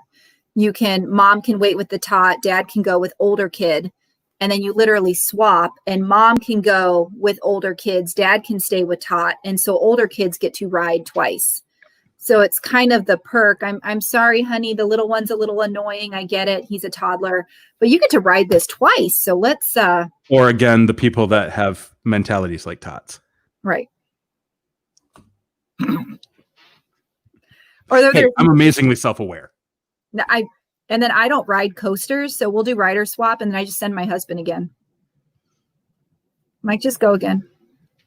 mom can wait with the tot, dad can go with older kid, and then you literally swap, and mom can go with older kids, dad can stay with tot, and so older kids get to ride twice. So it's kind of the perk. I'm sorry, honey, the little one's a little annoying. I get it. He's a toddler, but you get to ride this twice. So let's or again, the people that have mentalities like tots. Right. Or hey, I'm amazingly self-aware. And then I don't ride coasters, so we'll do rider swap, and then I just send my husband again. Might just go again.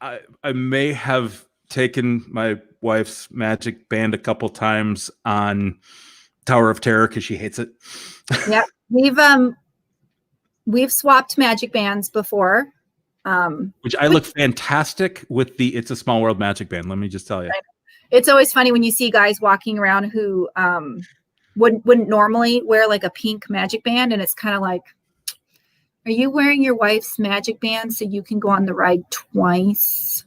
I may have taken my wife's magic band a couple times on Tower of Terror because she hates it. Yeah, we've swapped magic bands before. Which I look fantastic with the It's a Small World magic band. Let me just tell you. It's always funny when you see guys walking around who wouldn't normally wear like a pink magic band, and it's kind of like, are you wearing your wife's magic band so you can go on the ride twice?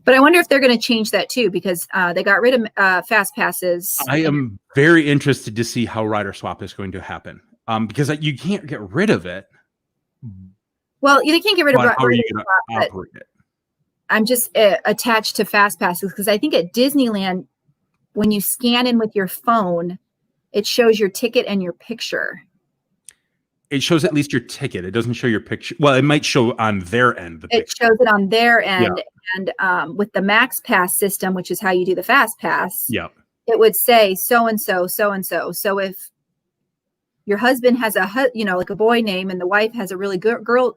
But I wonder if they're going to change that too, because they got rid of fast passes. I am very interested to see how rider swap is going to happen, because you can't get rid of it. Well, they can't get rid of how are you going to operate it? I'm just attached to fast passes because I think at Disneyland, when you scan in with your phone, it shows your ticket and your picture. It shows at least your ticket. It doesn't show your picture. Well, it might show on their end. It shows it on their end. Yeah. And with the Max Pass system, which is how you do the fast pass, it would say so-and-so, so-and-so. So if your husband has like a boy name and the wife has a really good girl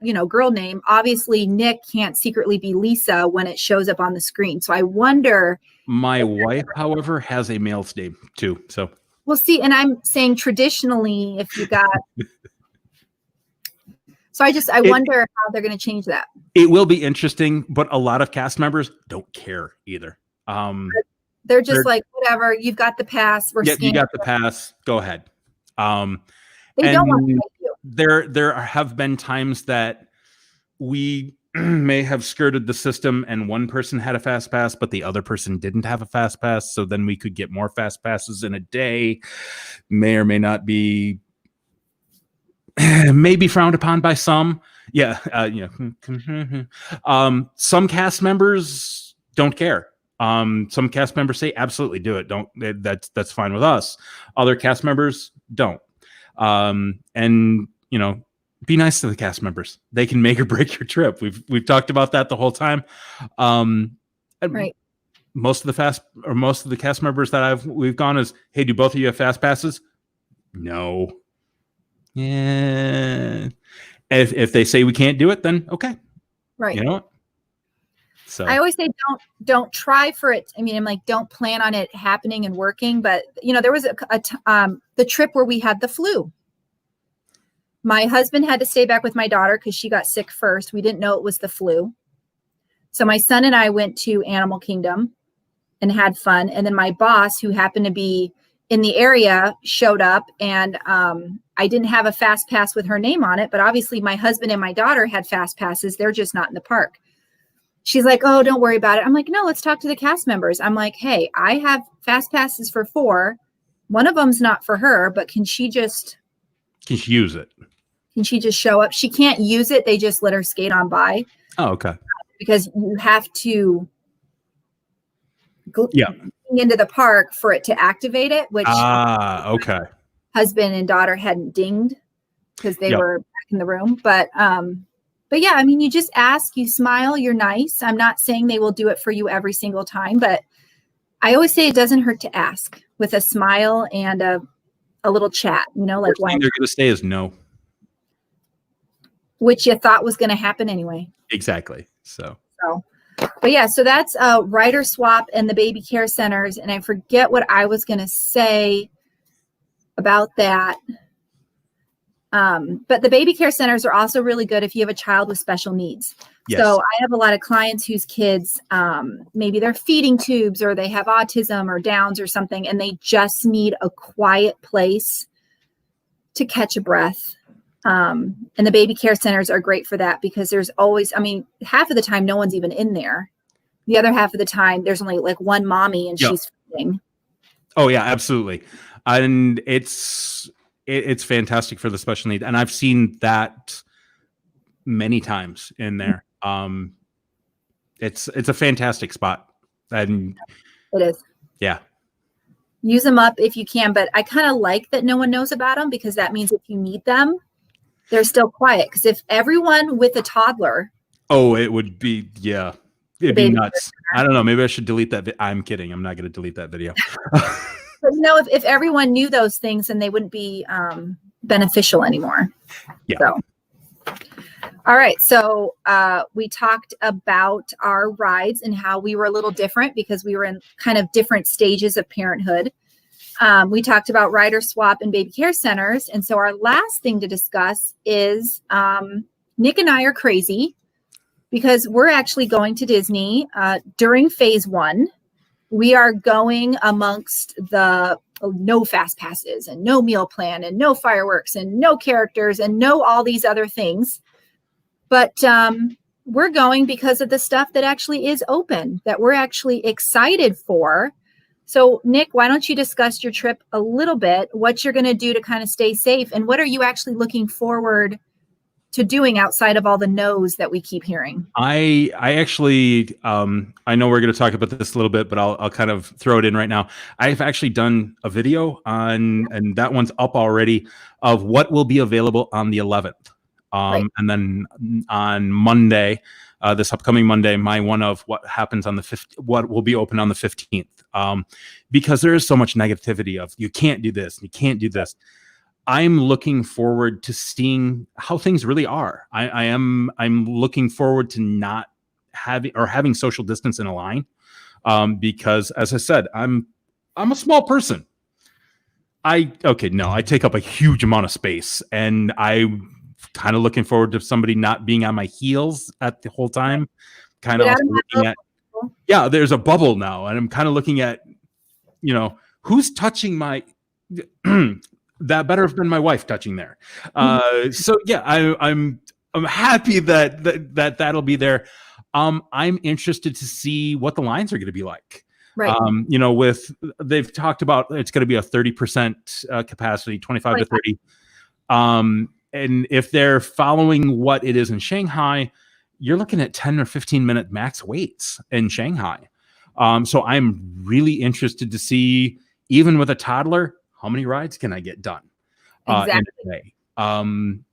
name, obviously Nick can't secretly be Lisa when it shows up on the screen. So I wonder. My wife, however, has a male's name too. So we'll see. And I'm saying traditionally, if you got. So I wonder how they're going to change that. It will be interesting, but a lot of cast members don't care either. They're just like, whatever, you've got the pass. You got the pass. Go ahead. They don't want to make you. There have been times that we may have skirted the system and one person had a fast pass, but the other person didn't have a fast pass. So then we could get more fast passes in a day. May or may not be. Maybe frowned upon by some. Some cast members don't care. Some cast members say absolutely do it. That's fine with us. Other cast members don't. And be nice to the cast members. They can make or break your trip. We've talked about that the whole time. Right. Most of the cast members that we've gone is, hey, do both of you have fast passes? No. Yeah. If they say we can't do it, then okay. Right. You know what? So I always say don't try for it. I mean, I'm like, don't plan on it happening and working. But there was the trip where we had the flu. My husband had to stay back with my daughter because she got sick first. We didn't know it was the flu. So my son and I went to Animal Kingdom and had fun. And then my boss, who happened to be in the area, showed up, and I didn't have a fast pass with her name on it, but obviously my husband and my daughter had fast passes. They're just not in the park. She's like, oh, don't worry about it. I'm like, no, let's talk to the cast members. I'm like, hey, I have fast passes for 4. One of them's not for her, but can she use it? Can she just show up? She can't use it. They just let her skate on by. Oh, okay. Because you have to go Yeah. into the park for it to activate it, which okay. Husband and daughter hadn't dinged because they were back in the room. But yeah, I mean, you just ask, you smile, you're nice. I'm not saying they will do it for you every single time, but I always say it doesn't hurt to ask with a smile and a little chat, like First thing they're going to say is no. Which you thought was going to happen anyway. Exactly. So, but yeah, so that's rider swap and the baby care centers. And I forget what I was going to say about that. But the baby care centers are also really good if you have a child with special needs. Yes. So I have a lot of clients whose kids, maybe they're feeding tubes or they have autism or Downs or something, and they just need a quiet place to catch a breath. And the baby care centers are great for that because there's always, I mean, half of the time, no one's even in there. The other half of the time, there's only like one mommy and she's feeding. Oh yeah, absolutely. And it's fantastic for the special need. And I've seen that many times in there. It's a fantastic spot. And it is. Yeah. Use them up if you can, but I kind of like that no one knows about them because that means if you need them, they're still quiet. Because if everyone with a toddler, it would be, yeah, it'd be nuts. I don't know. Maybe I should delete that. I'm kidding. I'm not going to delete that video. But if everyone knew those things, then they wouldn't be beneficial anymore. Yeah. So. All right. So we talked about our rides and how we were a little different because we were in kind of different stages of parenthood. We talked about rider swap and baby care centers. And so our last thing to discuss is Nick and I are crazy because we're actually going to Disney during phase 1. We are going amongst the no fast passes and no meal plan and no fireworks and no characters and no all these other things. But we're going because of the stuff that actually is open, that we're actually excited for. So, Nick, why don't you discuss your trip a little bit, what you're going to do to kind of stay safe, and what are you actually looking forward to doing outside of all the no's that we keep hearing? I actually, I know we're going to talk about this a little bit, but I'll kind of throw it in right now. I've actually done a video on, and that one's up already, of what will be available on the 11th. Right. And then on Monday, this upcoming Monday, my one of what happens on the 5th, what will be open on the 15th, because there is so much negativity of you can't do this, you can't do this. I'm looking forward to seeing how things really are. I'm looking forward to not having social distance in a line, because as I said, I'm a small person. I take up a huge amount of space, and I'm kind of looking forward to somebody not being on my heels at the whole time. Kind of looking at, there's a bubble now, and I'm kind of looking at, who's touching my. That better have been my wife touching there. So yeah, I'm happy that'll be there. I'm interested to see what the lines are going to be like. Right. They've talked about it's going to be a 30% capacity, 25 to 30. And if they're following what it is in Shanghai, you're looking at 10 or 15 minute max waits in Shanghai. So I'm really interested to see, even with a toddler, how many rides can I get done in a day? I'm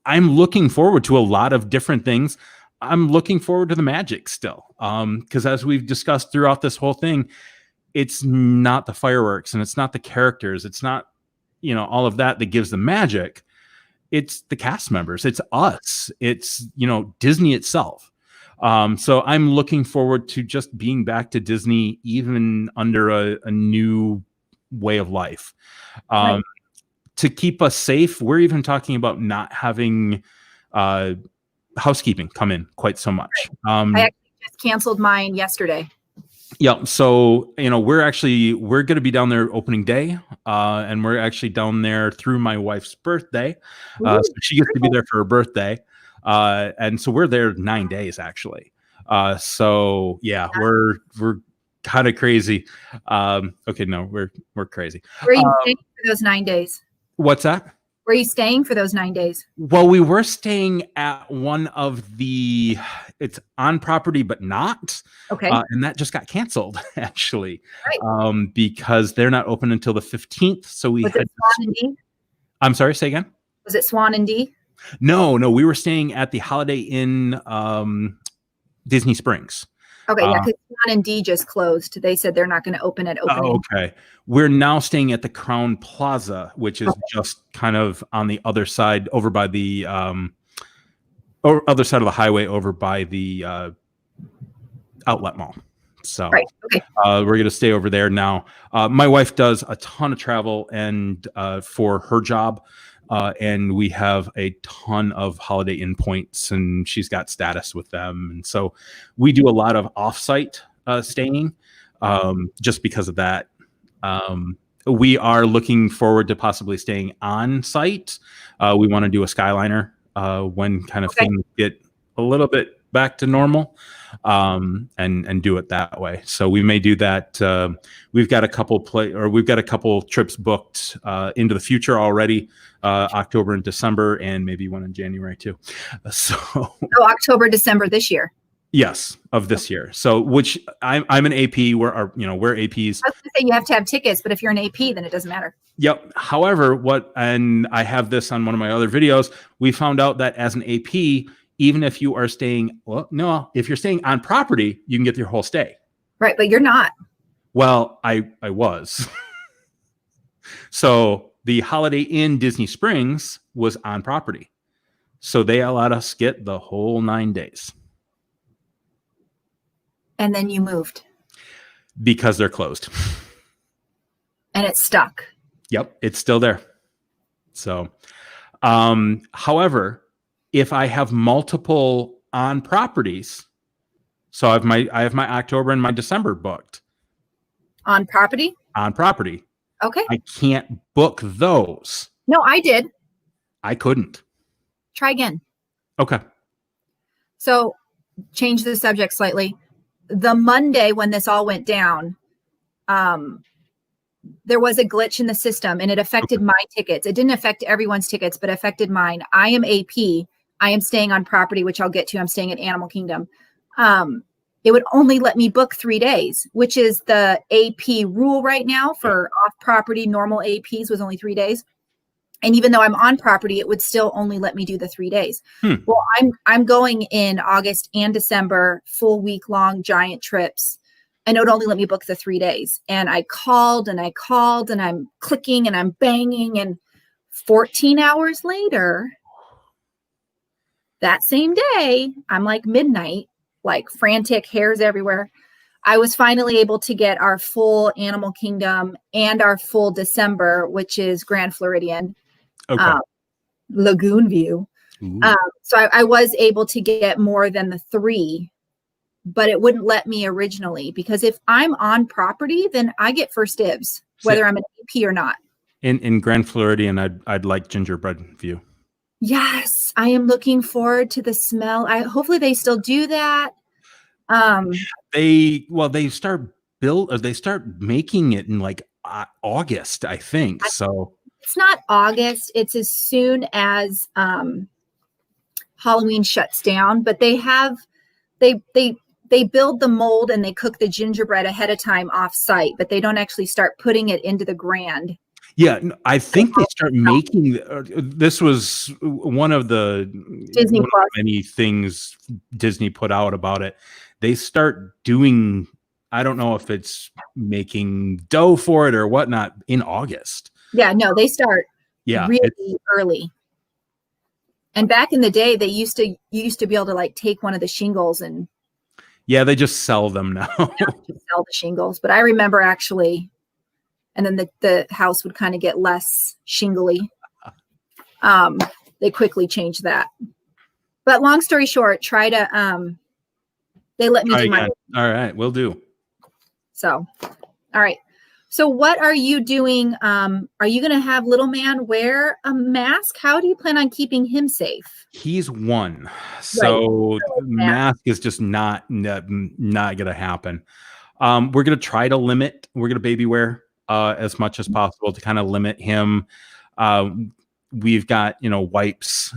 looking forward to a lot of different things. I'm looking forward to the magic still, because as we've discussed throughout this whole thing, it's not the fireworks and it's not the characters. It's not, all of that gives the magic. It's the cast members. It's us. It's, Disney itself. So I'm looking forward to just being back to Disney, even under a new way of life. Right. To keep us safe, we're even talking about not having housekeeping come in quite so much. Right. I actually just canceled mine yesterday. Yeah, so we're going to be down there opening day, and we're actually down there through my wife's birthday. So she gets to be there for her birthday, and so we're there 9 days actually. So yeah, we're kind of crazy. Okay, no, we're crazy. Where are you staying for those 9 days? What's that? Where are you staying for those 9 days? Well, we were staying at one of it's on property, but not. Okay. And that just got canceled, actually, because they're not open until the 15th. So we had. Swan and D? I'm sorry, say again? Was it Swan and D? No, we were staying at the Holiday Inn Disney Springs. Okay, yeah, because Swan and D just closed. They said they're not going to open at opening. Oh, okay. We're now staying at the Crown Plaza, which is just kind of on the other side, over by the other side of the highway, over by the outlet mall. So okay. We're going to stay over there now. My wife does a ton of travel, and for her job, and we have a ton of Holiday Inn points, and she's got status with them. And so we do a lot of offsite staying just because of that. We are looking forward to possibly staying on site. We want to do a Skyliner when kind of things get a little bit back to normal, and do it that way. So we may do that. We've got a couple trips booked into the future already, October and December, and maybe one in January too. So October, December this year. Yes, of this year. So, which I'm an AP. We're APs. I was going to say you have to have tickets, but if you're an AP, then it doesn't matter. Yep. However, and I have this on one of my other videos, we found out that as an AP, even if you are staying, if you're staying on property, you can get your whole stay. Right, but you're not. Well, I was. So the Holiday Inn Disney Springs was on property. So they allowed us get the whole 9 days. And then you moved. Because they're closed. And it's stuck. Yep, it's still there. So, however, if I have multiple on properties, so I have my October and my December booked. On property? On property. Okay. I can't book those. No, I did. I couldn't. Try again. Okay. So change the subject slightly. The Monday when this all went down, there was a glitch in the system and it affected my tickets. It didn't affect everyone's tickets, but affected mine. I am AP. I am staying on property, which I'll get to. I'm staying at Animal Kingdom. It would only let me book 3 days, which is the AP rule right now for off-property. Normal APs was only 3 days. And even though I'm on property, it would still only let me do the 3 days. Well, I'm going in August and December, full week-long giant trips. And it would only let me book the 3 days. And I called and I'm clicking and I'm banging. And 14 hours later, that same day, I'm like midnight, like frantic, hairs everywhere. I was finally able to get our full Animal Kingdom and our full December, which is Grand Floridian, Lagoon View. So I was able to get more than the 3, but it wouldn't let me originally, because if I'm on property, then I get first dibs, whether I'm an AP or not. In Grand Floridian, I'd like gingerbread view. Yes, I am looking forward to the smell. Hopefully they still do that. They start making it in like August, I think. So it's not August. It's as soon as Halloween shuts down, but they build the mold and they cook the gingerbread ahead of time off site, but they don't actually start putting it into the grand. Yeah, I think they start making. This was one of the many things Disney put out about it. They start doing. I don't know if it's making dough for it or whatnot in August. Yeah, no, they start really early. And back in the day, you used to be able to like take one of the shingles and. Yeah, they just sell them now. Sell the shingles, but I remember actually. And then the house would kind of get less shingly. They quickly changed that. But long story short, they let me do my. All right, will do. So, all right. So what are you doing? Are you going to have little man wear a mask? How do you plan on keeping him safe? He's 1. So mask is just not going to happen. We're going to try to limit. We're going to baby wear. As much as possible to kind of limit him. We've got, wipes,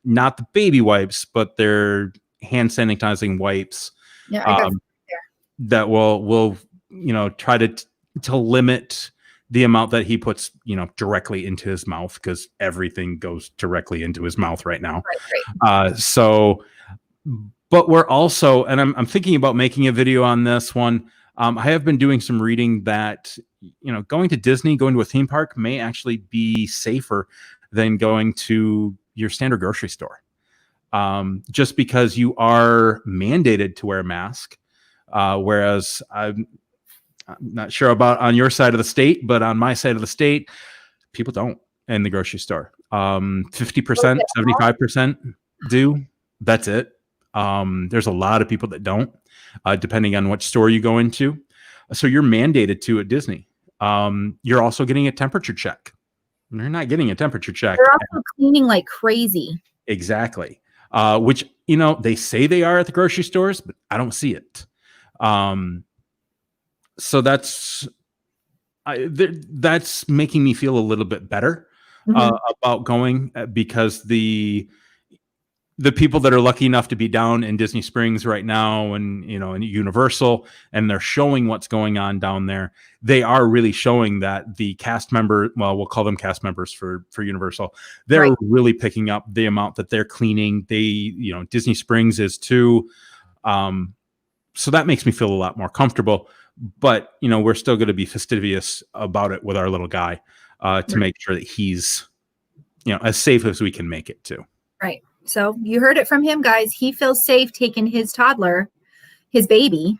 not the baby wipes, but they're hand sanitizing wipes. Yeah, that will try to limit the amount that he puts, directly into his mouth, because everything goes directly into his mouth right now. Right. But we're also, and I'm thinking about making a video on this one. I have been doing some reading that, going to Disney, going to a theme park may actually be safer than going to your standard grocery store. Just because you are mandated to wear a mask. Whereas I'm not sure about on your side of the state, but on my side of the state, people don't. in the grocery store. 50%, 75% do. That's it. There's a lot of people that don't, depending on which store you go into. So you're mandated to at Disney. You're also getting a temperature check. You're not getting a temperature check. They're also cleaning like crazy. Exactly. Which, you know, they say they are at the grocery stores, but I don't see it. So that's making me feel a little bit better about going, because the people that are lucky enough to be down in Disney Springs right now, and you know, in Universal, and they're showing what's going on down there, they are really showing that the cast member, well, we'll call them cast members for Universal, they're really picking up the amount that they're cleaning. They, you know, Disney Springs is too. So that makes me feel a lot more comfortable. But you know, we're still going to be fastidious about it with our little guy, to make sure that he's, you know, as safe as we can make it too. Right. So you heard it from him, guys. He feels safe taking his toddler, his baby,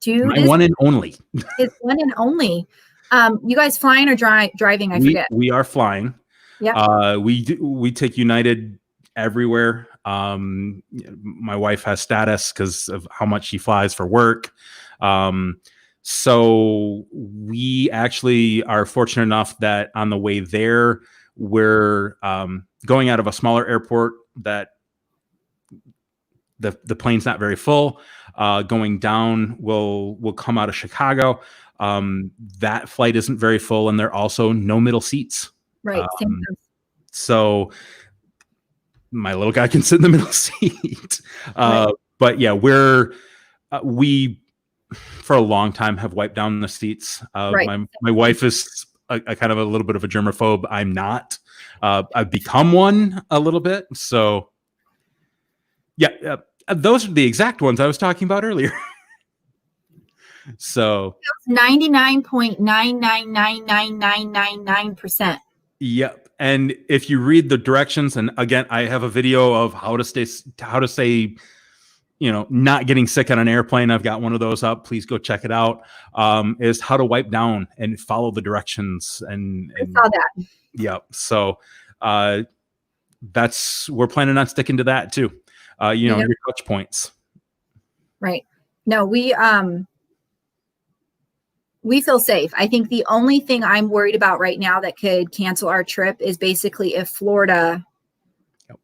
to My one and only. His one and only. You guys flying or driving? I forget. We are flying. Yeah. We take United everywhere. My wife has status because of how much she flies for work. So we actually are fortunate enough that on the way there, we're going out of a smaller airport that the plane's not very full. Going down, we'll come out of Chicago. That flight isn't very full, and there are also no middle seats. Right. So my little guy can sit in the middle seat. But yeah, we for a long time have wiped down the seats. My wife is a kind of a little bit of a germaphobe. I'm not. I've become one a little bit. So yeah, those are the exact ones I was talking about earlier. So 99.999999%. Yep. And if you read the directions, and again, I have a video of how to say, you know, not getting sick on an airplane. I've got one of those up. Please go check it out. Is how to wipe down and follow the directions. And I saw that. Yep. So we're planning on sticking to that too. You know, your touch points. Right. No, we feel safe. I think the only thing I'm worried about right now that could cancel our trip is basically if Florida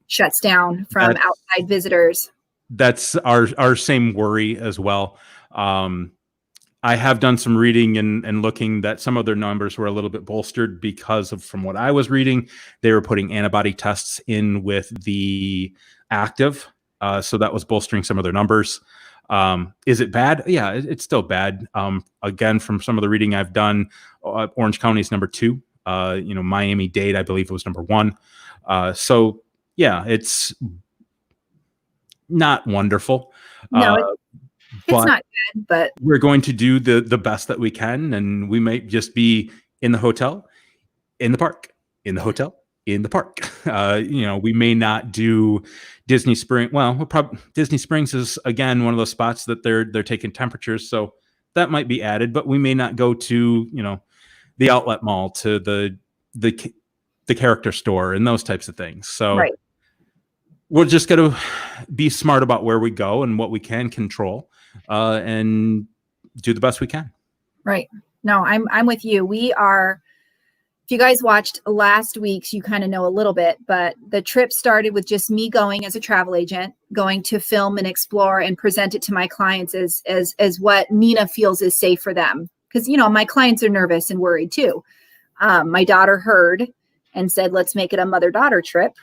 shuts down from outside visitors. That's our same worry as well. I have done some reading and looking that some of their numbers were a little bit bolstered because of, from what I was reading, they were putting antibody tests in with the active. So that was bolstering some of their numbers. Is it bad? Yeah, it's still bad. Again, from some of the reading I've done, Orange County is number 2. You know, Miami-Dade, I believe, was number 1. So yeah, it's not wonderful. No, it's not good, but we're going to do the best that we can, and we might just be in the hotel, in the park, in the hotel, in the park. You know, we may not do Disney Springs. Well, Disney Springs is again one of those spots that they're taking temperatures, so that might be added. But we may not go to, you know, the outlet mall, to the character store, and those types of things. So we're just going to be smart about where we go and what we can control, and do the best we can. Right. No, I'm with you. We are. If you guys watched last week's, you kind of know a little bit, but the trip started with just me going as a travel agent, going to film and explore and present it to my clients as what Nina feels is safe for them. Because, you know, my clients are nervous and worried too. My daughter heard and said, let's make it a mother-daughter trip.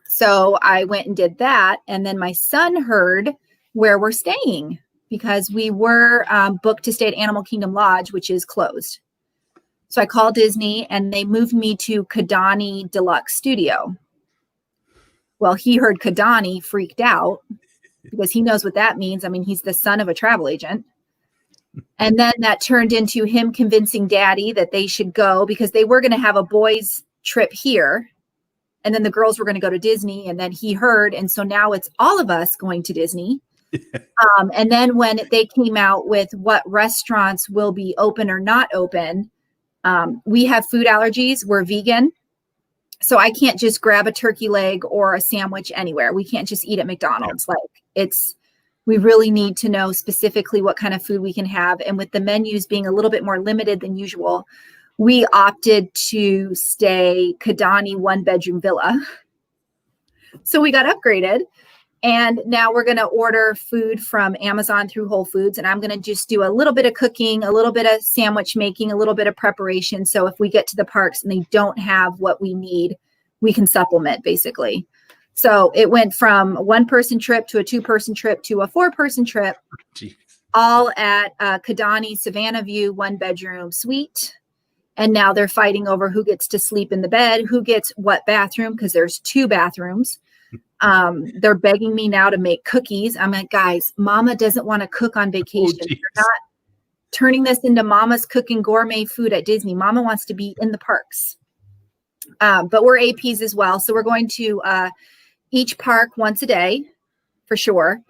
So I went and did that. And then my son heard where we're staying, because we were booked to stay at Animal Kingdom Lodge, which is closed. So I called Disney and they moved me to Kidani Deluxe Studio. Well, he heard Kidani, freaked out, because he knows what that means. I mean, he's the son of a travel agent. And then that turned into him convincing daddy that they should go, because they were going to have a boys trip here. And then the girls were going to go to Disney, and then he heard. And so now it's all of us going to Disney. And then when they came out with what restaurants will be open or not open, We have food allergies. We're vegan. So I can't just grab a turkey leg or a sandwich anywhere. We can't just eat at McDonald's. Yeah. Like we really need to know specifically what kind of food we can have. And with the menus being a little bit more limited than usual, we opted to stay Kidani 1-bedroom villa. So we got upgraded. And now we're going to order food from Amazon through Whole Foods. And I'm going to just do a little bit of cooking, a little bit of sandwich making, a little bit of preparation. So if we get to the parks and they don't have what we need, we can supplement basically. So it went from a 1-person trip to a 2-person trip to a 4-person trip, Jeez. all at Kidani Savannah View 1-bedroom suite. And now they're fighting over who gets to sleep in the bed, who gets what bathroom, because there's 2 bathrooms. They're begging me now to make cookies. I'm like, guys, mama doesn't want to cook on vacation. You're not turning this into mama's cooking gourmet food at Disney. Mama wants to be in the parks. But we're APs as well. So we're going to each park once a day for sure.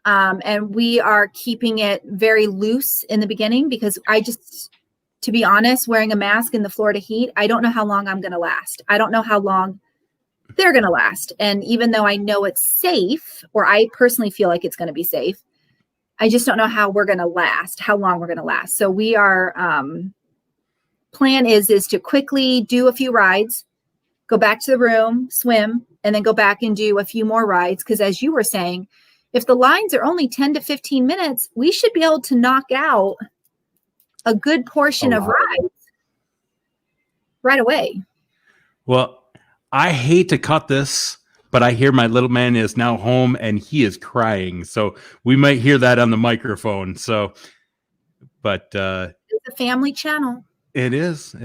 And we are keeping it very loose in the beginning because to be honest, wearing a mask in the Florida heat, I don't know how long I'm going to last. I don't know how long they're going to last. And even though I know it's safe, or I personally feel like it's going to be safe, I just don't know how we're going to last, how long we're going to last. So we are, plan is to quickly do a few rides, go back to the room, swim, and then go back and do a few more rides. Because as you were saying, if the lines are only 10 to 15 minutes, we should be able to knock out a good portion of rides right away. Well, I hate to cut this, but I hear my little man is now home and he is crying. So we might hear that on the microphone. So, but it's a family channel. It is.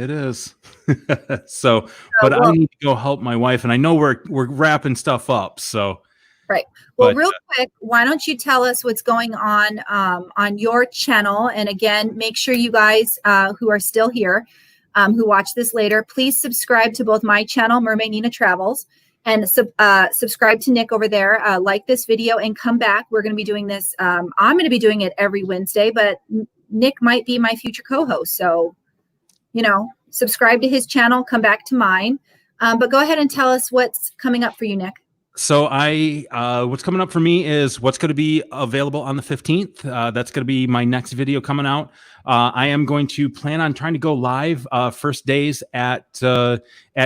So, but I need to go help my wife, and I know we're wrapping stuff up. So, right. Well, real quick, why don't you tell us what's going on your channel? And again, make sure you guys who are still here, who watch this later, please subscribe to both my channel, Mermaid Nina Travels, and subscribe to Nick over there. Like this video and come back. We're going to be doing this. I'm going to be doing it every Wednesday, but Nick might be my future co-host. So, subscribe to his channel, come back to mine. But go ahead and tell us what's coming up for you, Nick. So what's coming up for me is what's going to be available on the 15th. That's going to be my next video coming out. I am going to plan on trying to go live first days at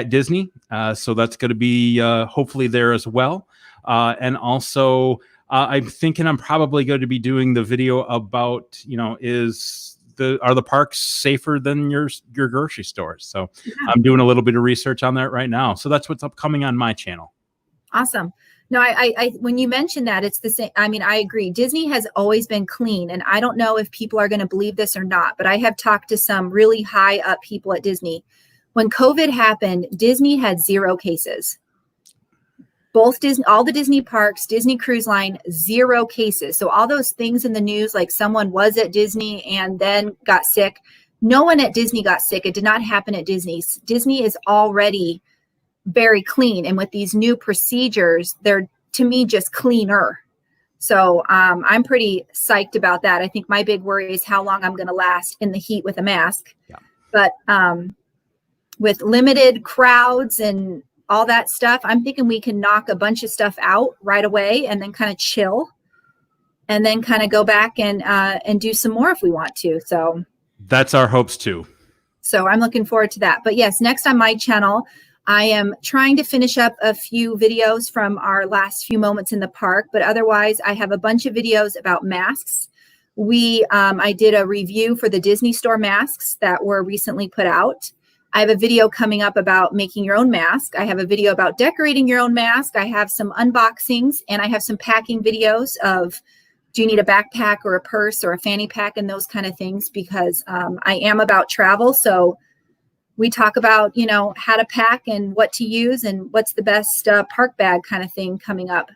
Disney. So that's going to be hopefully there as well. And also I'm thinking I'm probably going to be doing the video about, are the parks safer than your grocery stores? So yeah. I'm doing a little bit of research on that right now. So that's what's upcoming on my channel. Awesome. No, I when you mentioned that, it's the same. I mean, I agree. Disney has always been clean, and I don't know if people are going to believe this or not, but I have talked to some really high up people at Disney. When COVID happened, Disney had 0 cases. All the Disney parks, Disney Cruise Line, 0 cases. So all those things in the news, like someone was at Disney and then got sick. No one at Disney got sick. It did not happen at Disney. Disney is already very clean, and with these new procedures, they're, to me, just cleaner. So I'm pretty psyched about that. I think my big worry is how long I'm going to last in the heat with a mask. Yeah. But with limited crowds and all that stuff, I'm thinking we can knock a bunch of stuff out right away and then kind of chill, and then kind of go back and do some more if we want to. So that's our hopes too. So I'm looking forward to that. But yes, next on my channel, I am trying to finish up a few videos from our last few moments in the park, but otherwise I have a bunch of videos about masks. I did a review for the Disney Store masks that were recently put out. I have a video coming up about making your own mask. I have a video about decorating your own mask. I have some unboxings, and I have some packing videos of, do you need a backpack or a purse or a fanny pack and those kind of things, because I am about travel. So we talk about, how to pack and what to use and what's the best park bag kind of thing coming up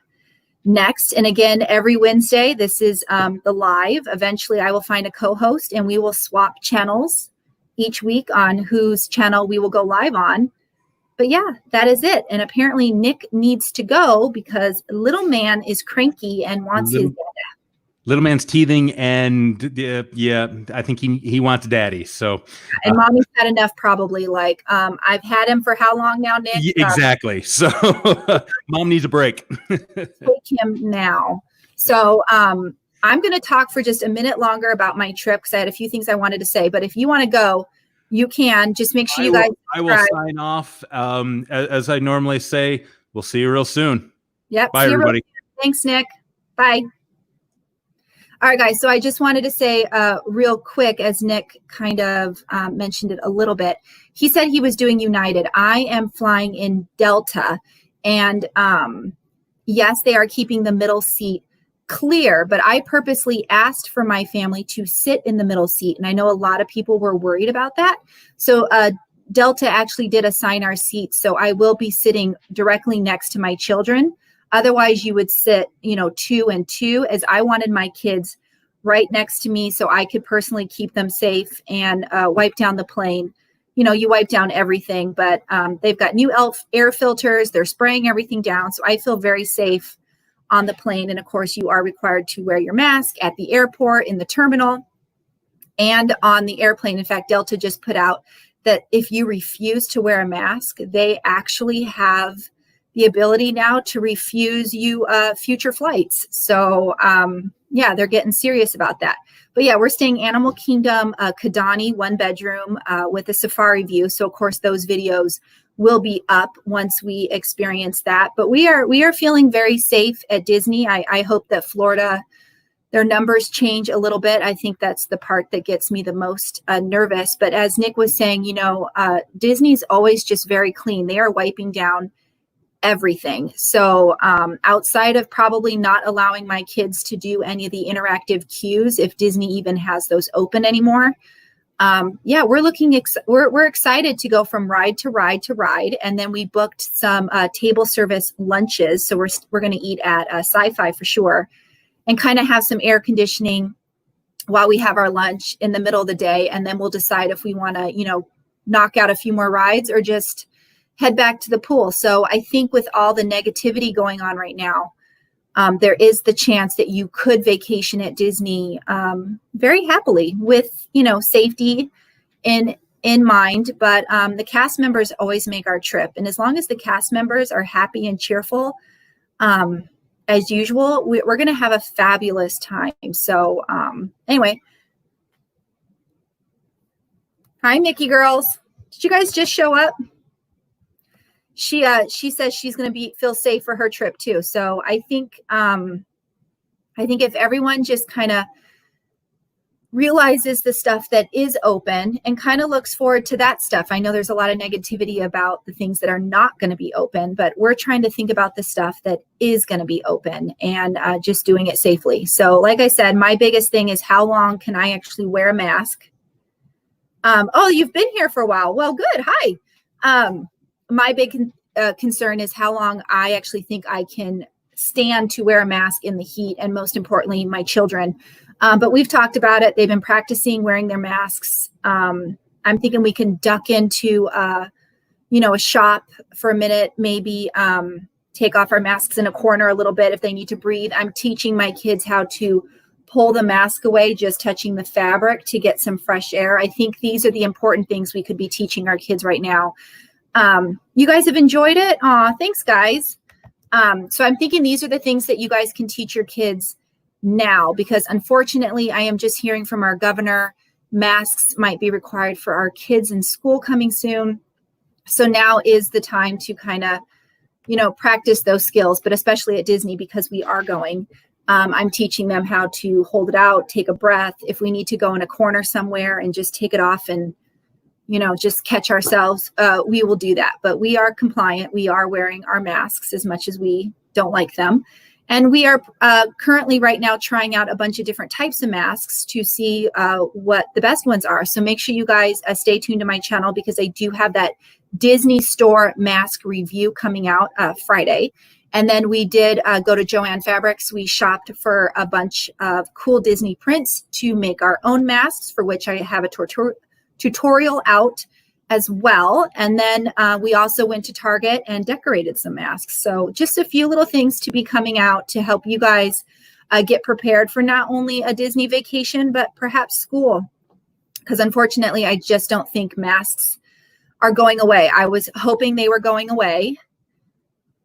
next. And again, every Wednesday, this is the live. Eventually, I will find a co-host and we will swap channels each week on whose channel we will go live on. But yeah, that is it. And apparently Nick needs to go because little man is cranky and wants his data. Little man's teething, and yeah, I think he wants daddy. So, And mommy's had enough, probably. Like, I've had him for how long now, Nick? Exactly. So, mom needs a break. Take him now. So, I'm going to talk for just a minute longer about my trip because I had a few things I wanted to say. But if you want to go, you can. Just make sure you guys. I will sign off. As I normally say, we'll see you real soon. Yep. Bye, everybody. Thanks, Nick. Bye. All right, guys. So I just wanted to say real quick, as Nick kind of mentioned it a little bit, he said he was doing United. I am flying in Delta. And yes, they are keeping the middle seat clear, but I purposely asked for my family to sit in the middle seat. And I know a lot of people were worried about that. So Delta actually did assign our seats. So I will be sitting directly next to my children. Otherwise, you would sit, 2 and 2, as I wanted my kids right next to me so I could personally keep them safe and wipe down the plane. You wipe down everything, but they've got new air filters. They're spraying everything down. So I feel very safe on the plane. And of course, you are required to wear your mask at the airport, in the terminal, and on the airplane. In fact, Delta just put out that if you refuse to wear a mask, they actually have the ability now to refuse you future flights. So yeah, they're getting serious about that. But yeah, we're staying Animal Kingdom, Kidani, 1 bedroom with a safari view. So of course those videos will be up once we experience that. But we are feeling very safe at Disney. I hope that Florida, their numbers change a little bit. I think that's the part that gets me the most nervous. But as Nick was saying, Disney's always just very clean. They are wiping down everything. So outside of probably not allowing my kids to do any of the interactive queues, if Disney even has those open anymore, yeah, we're excited to go from ride to ride to ride. And then we booked some table service lunches. So we're going to eat at Sci-Fi for sure, and kind of have some air conditioning while we have our lunch in the middle of the day. And then we'll decide if we want to, knock out a few more rides or just head back to the pool. So I think with all the negativity going on right now, there is the chance that you could vacation at Disney very happily with, safety in mind. But the cast members always make our trip. And as long as the cast members are happy and cheerful, as usual, we're going to have a fabulous time. So anyway. Hi, Mickey girls. Did you guys just show up? She says she's going to feel safe for her trip too. So I think if everyone just kind of realizes the stuff that is open and kind of looks forward to that stuff. I know there's a lot of negativity about the things that are not going to be open, but we're trying to think about the stuff that is going to be open and just doing it safely. So like I said, my biggest thing is how long can I actually wear a mask? Oh, you've been here for a while. Well, good. Hi. My big concern is how long I actually think I can stand to wear a mask in the heat, and most importantly, my children. But we've talked about it. They've been practicing wearing their masks. I'm thinking we can duck into, a shop for a minute, maybe take off our masks in a corner a little bit if they need to breathe. I'm teaching my kids how to pull the mask away, just touching the fabric to get some fresh air. I think these are the important things we could be teaching our kids right now. You guys have enjoyed it? Aw, thanks, guys. So I'm thinking these are the things that you guys can teach your kids now, because unfortunately, I am just hearing from our governor, masks might be required for our kids in school coming soon. So now is the time to kind of, practice those skills, but especially at Disney, because we are going. I'm teaching them how to hold it out, take a breath. If we need to go in a corner somewhere and just take it off and, just catch ourselves, we will do that. But we are compliant. We are wearing our masks as much as we don't like them. And we are currently right now trying out a bunch of different types of masks to see what the best ones are. So make sure you guys stay tuned to my channel, because I do have that Disney store mask review coming out Friday. And then we did go to Joann Fabrics. We shopped for a bunch of cool Disney prints to make our own masks, for which I have a tutorial out as well. And then we also went to Target and decorated some masks. So just a few little things to be coming out to help you guys get prepared for not only a Disney vacation, but perhaps school. Because unfortunately, I just don't think masks are going away. I was hoping they were going away,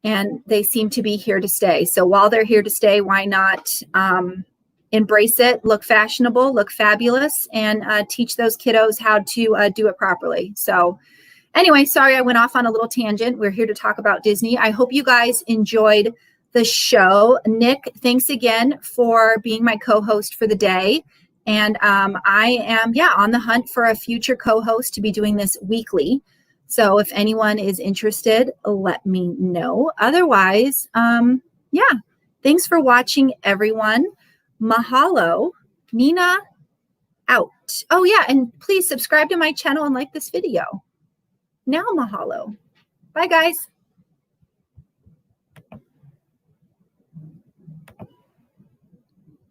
and they seem to be here to stay. So while they're here to stay, why not embrace it, look fashionable, look fabulous, and teach those kiddos how to do it properly. So anyway, sorry I went off on a little tangent. We're here to talk about Disney. I hope you guys enjoyed the show. Nick, thanks again for being my co-host for the day. And I am, on the hunt for a future co-host to be doing this weekly. So if anyone is interested, let me know. Otherwise, thanks for watching, everyone. Mahalo. Nina out. Oh, yeah, and please subscribe to my channel and like this video. Now, mahalo. Bye, guys.